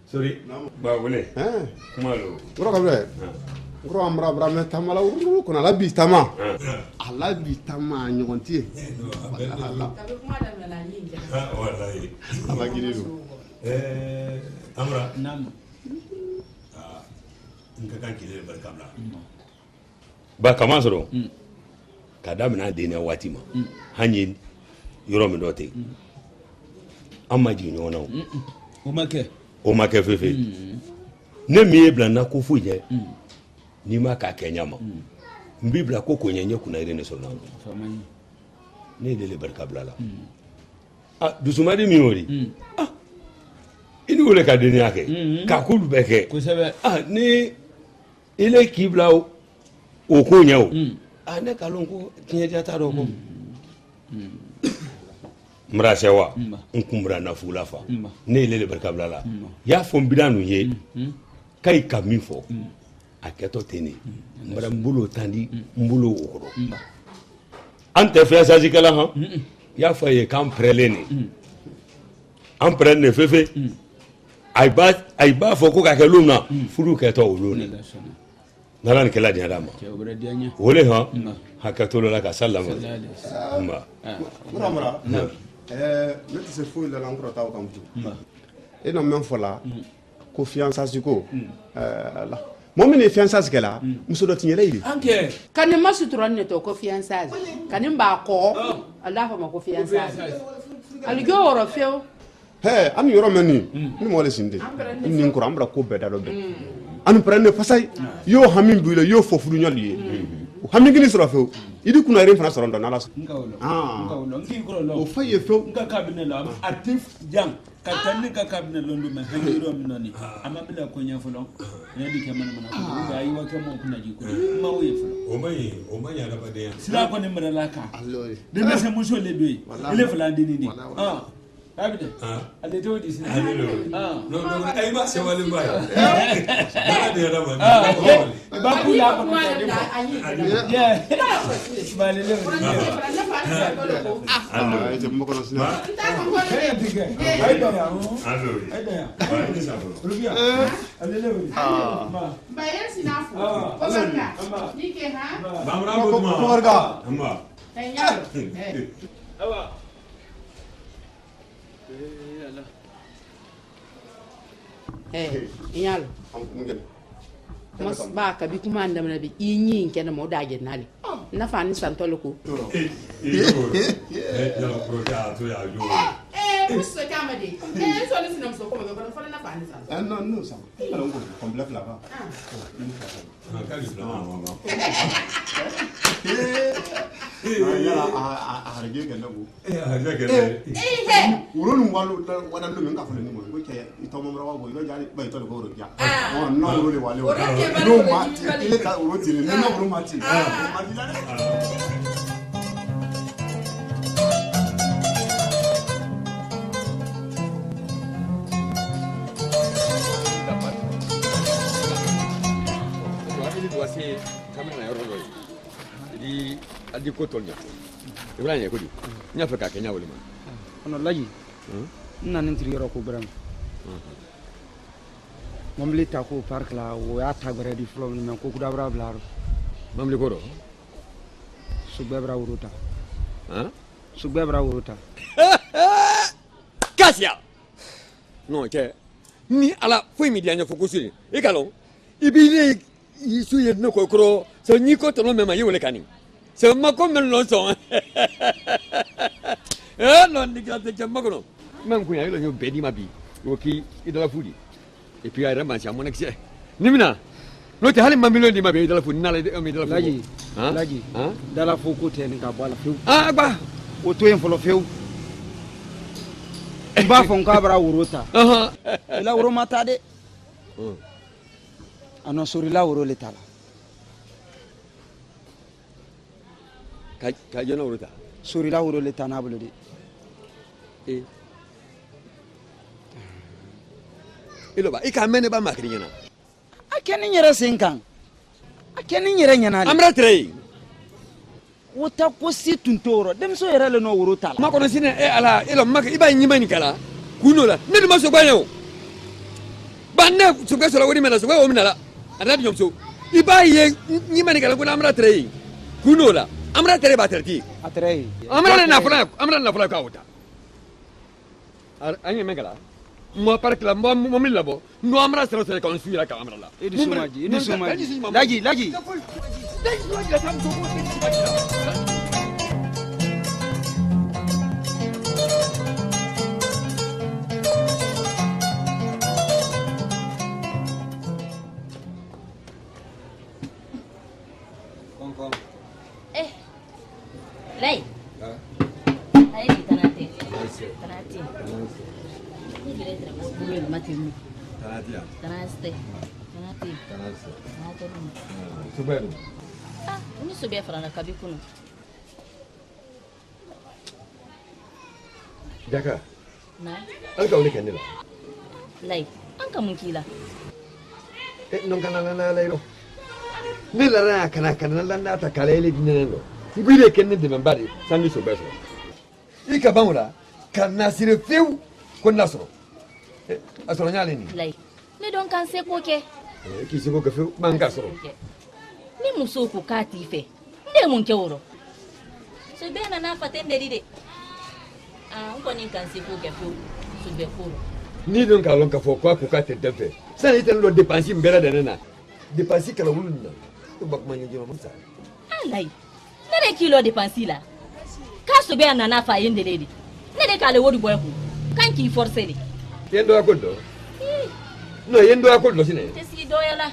Speaker 13: sorry ba wole kuma lo
Speaker 3: woro ka bre ngoro amra bra me tamala uru kuna la bi tama ala bi tama nyogonti Allah
Speaker 13: wallahi
Speaker 3: ala giriru
Speaker 13: amra
Speaker 11: nam
Speaker 13: nka kan kile barkamla ba kama soro ka damina denia wati ma hanyi yoro mi dote amma ji nyona o make fefe ne mi ebla na ko fuje ni ma ka kenya ma mbibla ko ko nyenye kuna ire ne so na ne dele barka blala dusumadi mi ori ini wole ka deni ake ka kulu beke ni ile kibla o ko nyawo ne kalon ko tinya jata do ko mrasewa nkumbra na fula fa ne ile barka blala ya fo mbidanu ye kai kami fo aketo teni mbara mbulo tandi mbulo okoro ante frasa jikala ha ya fa ye kam prelene am prenne fefe ay ba fo ko ka ke lumna furu ke to ulune nalan kala di adama wole ha hakato la ka sallama
Speaker 3: mura ne ti se fo la encore taw kam tu e no men fola ko fiançage ko la momini fiançage kala muso do tinyele yi
Speaker 7: anke kanin masuturan ne to ko fiançage kanin ba ko Allah fa ma ko fiançage aljo woro feo
Speaker 3: an yoro meni ni mo le sinde ni ngura ambra ko beda do be an prenne fasay yo hamin buile yo fofuru nyali hamin gini sura feo idi kuna ire fana soro ndo na la
Speaker 11: ngawlo ngi ko lo
Speaker 3: o faye feo
Speaker 11: nga kabine la artif jang katani ka kabine londo me hangiro minoni ama bila ko nyafolo ne di kemana mana ko ga yi wa kemo kuna ji ko ma wo yefolo
Speaker 13: o mai ya raba de
Speaker 11: sila ko ne mara laka de me se muso le doyi ile fala ndini ni abide ale to di sina
Speaker 13: no ay ma se wale ba ya de raba
Speaker 11: ba kula ko ya ba le le
Speaker 3: ay je mo ko sina
Speaker 11: ay da ya ba ni sa ko rubia ale le
Speaker 7: ba yer sinafu ko barka ni ke ha
Speaker 13: ba mra ko ma
Speaker 3: barka
Speaker 13: amma
Speaker 7: tanya
Speaker 11: awa
Speaker 7: inyalo mas ba ka bi kuma ndam na bi inyi nke na mo da je nali na fa ni santolo ko
Speaker 13: no pro ja to ya jo
Speaker 7: so kamade so ni sinam so ko be ko fa na fa ni san
Speaker 3: no ça alors on complète là-bas
Speaker 13: ka di plan mama
Speaker 3: harge ga nabu
Speaker 13: harge ga
Speaker 3: urun walu wala lu min ka fule ni mo ko ke ito mo rawa bo ilo jari ba ito ko ro ja no ro le wale no mati ile ka ro ti ni no ro mati
Speaker 8: wasi kamera na yoro di adi ko tonya ibrahim ko di nya fa ka kenya wala ma
Speaker 14: ono laji nna nin yoro ko bram mamli ta ko park la wo ya tagbere di flom ni ko kuda bra blaro
Speaker 8: mamli ko do
Speaker 14: sugbe bra wuruta sugbe bra wuruta
Speaker 8: kasia no ke ni ala foyi mi dianya fokusi e kalo ibile yisu ye no kokoro so ni ko tono mema yewele kani so mako men lo so non di grande jamma kono man ku ya ilo nyo bedi mabi woki idala fudi e puis ay ramba siamo nek nimina lo te hali mamilo di mabi idala fudi nala mi idala fudi
Speaker 14: laji dala foko teni ka bala few
Speaker 8: ba
Speaker 14: o to en folo few ba fon ka bara urota ila uro mata de ano sori la uro le tala
Speaker 8: ka jona urota
Speaker 14: sori la uro le tana bolo de
Speaker 8: ilo ba ika mene ba makri nyana
Speaker 14: akeni nyere senkan akeni nyere nyana
Speaker 8: amra trei
Speaker 14: wota ko si tuntoro dem so yere le no wuro tala
Speaker 8: ma kono sine ala ilo mak iba nyimani kala kuno la ne dum so gbanyo banne so gaso la woni mena so wo minala ana bi so iba ye nyimani kala kuna amra trei kuno la amra trei ba terti
Speaker 14: atrei
Speaker 8: amra na fula ka wota anye megala mo par que la mo mi labo no amra sero se con suira ka amra la
Speaker 14: idi sumaji laji
Speaker 5: Lei. Lei di tanate. Tanati. Ni dire tra mo due matini.
Speaker 8: Tanatia.
Speaker 5: Tanaste. Tanati.
Speaker 8: Tanaste.
Speaker 5: Tanate.
Speaker 8: Suberu.
Speaker 5: Ini subia farana kabikuno.
Speaker 8: Jaka.
Speaker 5: Na.
Speaker 8: Alka ule kenela.
Speaker 5: Lei. Anka munkila.
Speaker 8: Non kana na leiro. Ni la ra kana la na ta kalele dinelo. Ngwire kenne de membari sandi so beso. Ika bamura kana sire feu ko nasro. Asoro nyale ni.
Speaker 5: Lei. Ne don kan se koke.
Speaker 8: Ki se koke feu manga soro.
Speaker 5: Ni muso ku kati fe. Nde mun keworo. So be na fatende dide. Unko ni kan se koke feu so be koro.
Speaker 8: Ni don ka lon ka fo kwa ku kati defe. Sani ten lo dépenser mbera de nena. Dépenser kala wulunna. To bak manya jima masa.
Speaker 5: Lei. Nere kilo dépense la. Ka so be na fa yende lady. Nere ka le wodi boy ku. Kan ki forcer ni.
Speaker 8: Yendo akodo. No yendo akodo sine.
Speaker 5: Tesi doyala.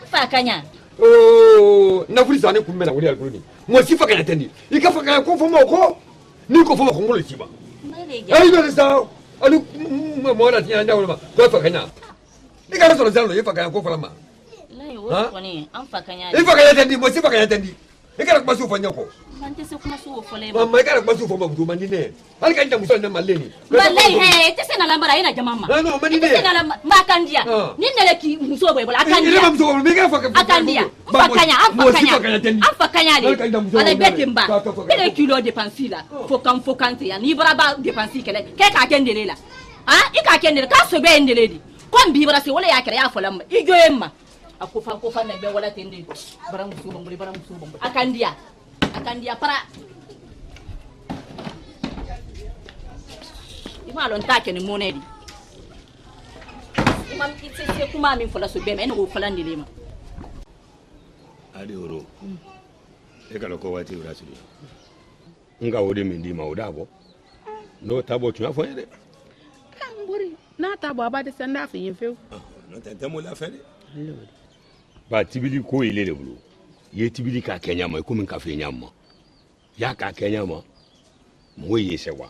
Speaker 5: Fa kanya.
Speaker 8: Oh, na furi sane kumena wuri alkuruni. Mo si fa kanya tendi. Ika fa kanya ko fo mo ko. Ni ko fo mo ko ngolo chiba. Ai do sa. Alu mo na tinya nda wala. Ko fa kanya. Ika ra so zalo ye fa kanya ko fa ma.
Speaker 5: Lai wo ko ni an fa kanya.
Speaker 8: Ifa kanya tendi mo si fa kanya tendi. Ika ra ko su fa nyako.
Speaker 5: Mante se kuma su fo le.
Speaker 8: Mama ika ra ko su fo ma butu mandine. Hal kan ta muso na maleni.
Speaker 5: Malai he, tese na lambara ina jamama.
Speaker 8: No, mandine.
Speaker 5: Tese na makandia. Ni nele ki muso boy bola akandia.
Speaker 8: Ile muso mi ga fa ka.
Speaker 5: Akandia. Fa kanya, an fa kanya le. Ala beti mba. Ile kilo dépense la. Fo kan ya. Ni bara dépense kele. Ke ka kendele la. Ika kendele ka so be endele di. Kon bi bara se wala ya kere ya folam. Ijo emma. Akufa na be wala tende. Bara muso bombuli. Akandia para. Ima lon take ni monedi. Ima kitse kuma min fola so be me no fola ndile ma.
Speaker 13: Adi oro. E kala ko wati urasuri. Nga wode min di ma odabo. No tabo tuma fo yede.
Speaker 9: Kamburi na tabo abade sanda fi yefeu.
Speaker 13: No tentamo la fede.
Speaker 9: Lord.
Speaker 13: Ba tibili ko ile le bulu. Ye tibili ka Kenya ma ko min ka fe nyamma. Ya ka Kenya ma. Mo ye sewa.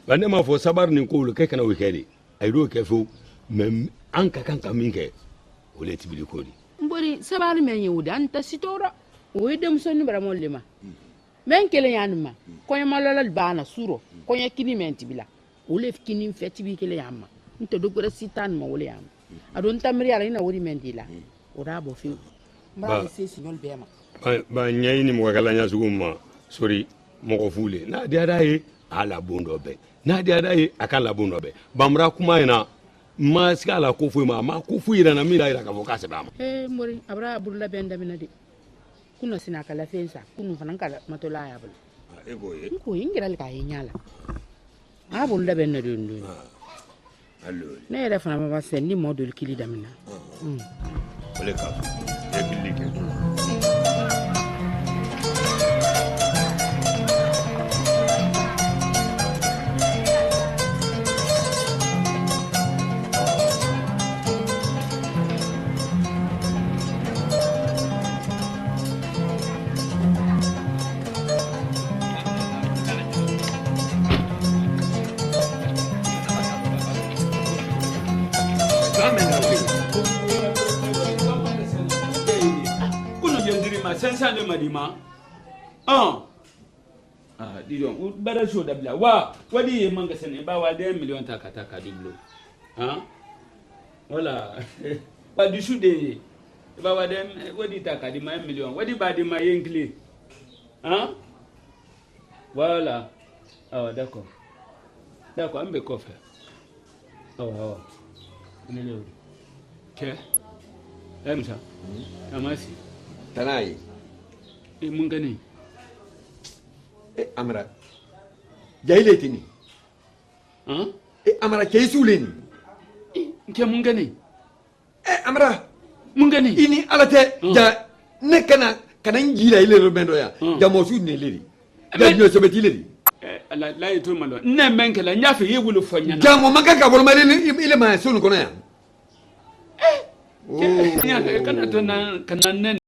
Speaker 13: Bande ma fo sabar ni ko lu kekana wikedi. Ay do ke fo mem anka kan minke. Ole tibili ko di.
Speaker 9: Mbori sabari men yewuda anta sitora. O yedem sonni bara mon lema. Men kele yanuma. Konya malala bana suro. Konya kini men tibila. Ole kini feti bi kele yamma. Nto dogora sitan ma wole yamma. Adon tamri ala ina wori men dila. Ora bo fi. Mbara se signol bema.
Speaker 13: Ba nyayini mo kala nya suguma. Sorry mo ko fule. Na dia dai ala bundo be. Na dia dai akala bundo be. Bamra kuma ina ma skala ko fu ma ko fu ira na mi dai ka fo ka se bama.
Speaker 9: Mbori abra burla benda minadi. Kuno sina kala fensa kunu fanan kala matola ya bul
Speaker 13: Ego ye
Speaker 9: ko ingira ka yinyala abul da benno dun ne yɛrɛ fana ma ba sɛ ni mɔ doli kili damina
Speaker 13: ole ka e kili ke
Speaker 11: sensa ne madima dido bara so da bla wadi manga sene ba wa 1 million takata ka diblo wala ba du shude ba wa dem wadi takadi ma 1 million wadi ba di ma yenkli voilà d'accord ambe ko fe ne le ke emsa amasi
Speaker 8: tanai
Speaker 11: mun gani
Speaker 8: amra jayle tini amra kaysulin
Speaker 11: ke mun gani
Speaker 8: amra
Speaker 11: mun gani
Speaker 8: ini alate ja ne kana njila ile robendo ya ja mosu ne leri ja nyo sobeti leri
Speaker 11: la yeto malo ne menkela nyafe yewulu fonya
Speaker 8: ja mo maka ka bolo mali ile ma sunu kono ya
Speaker 11: kana to na kana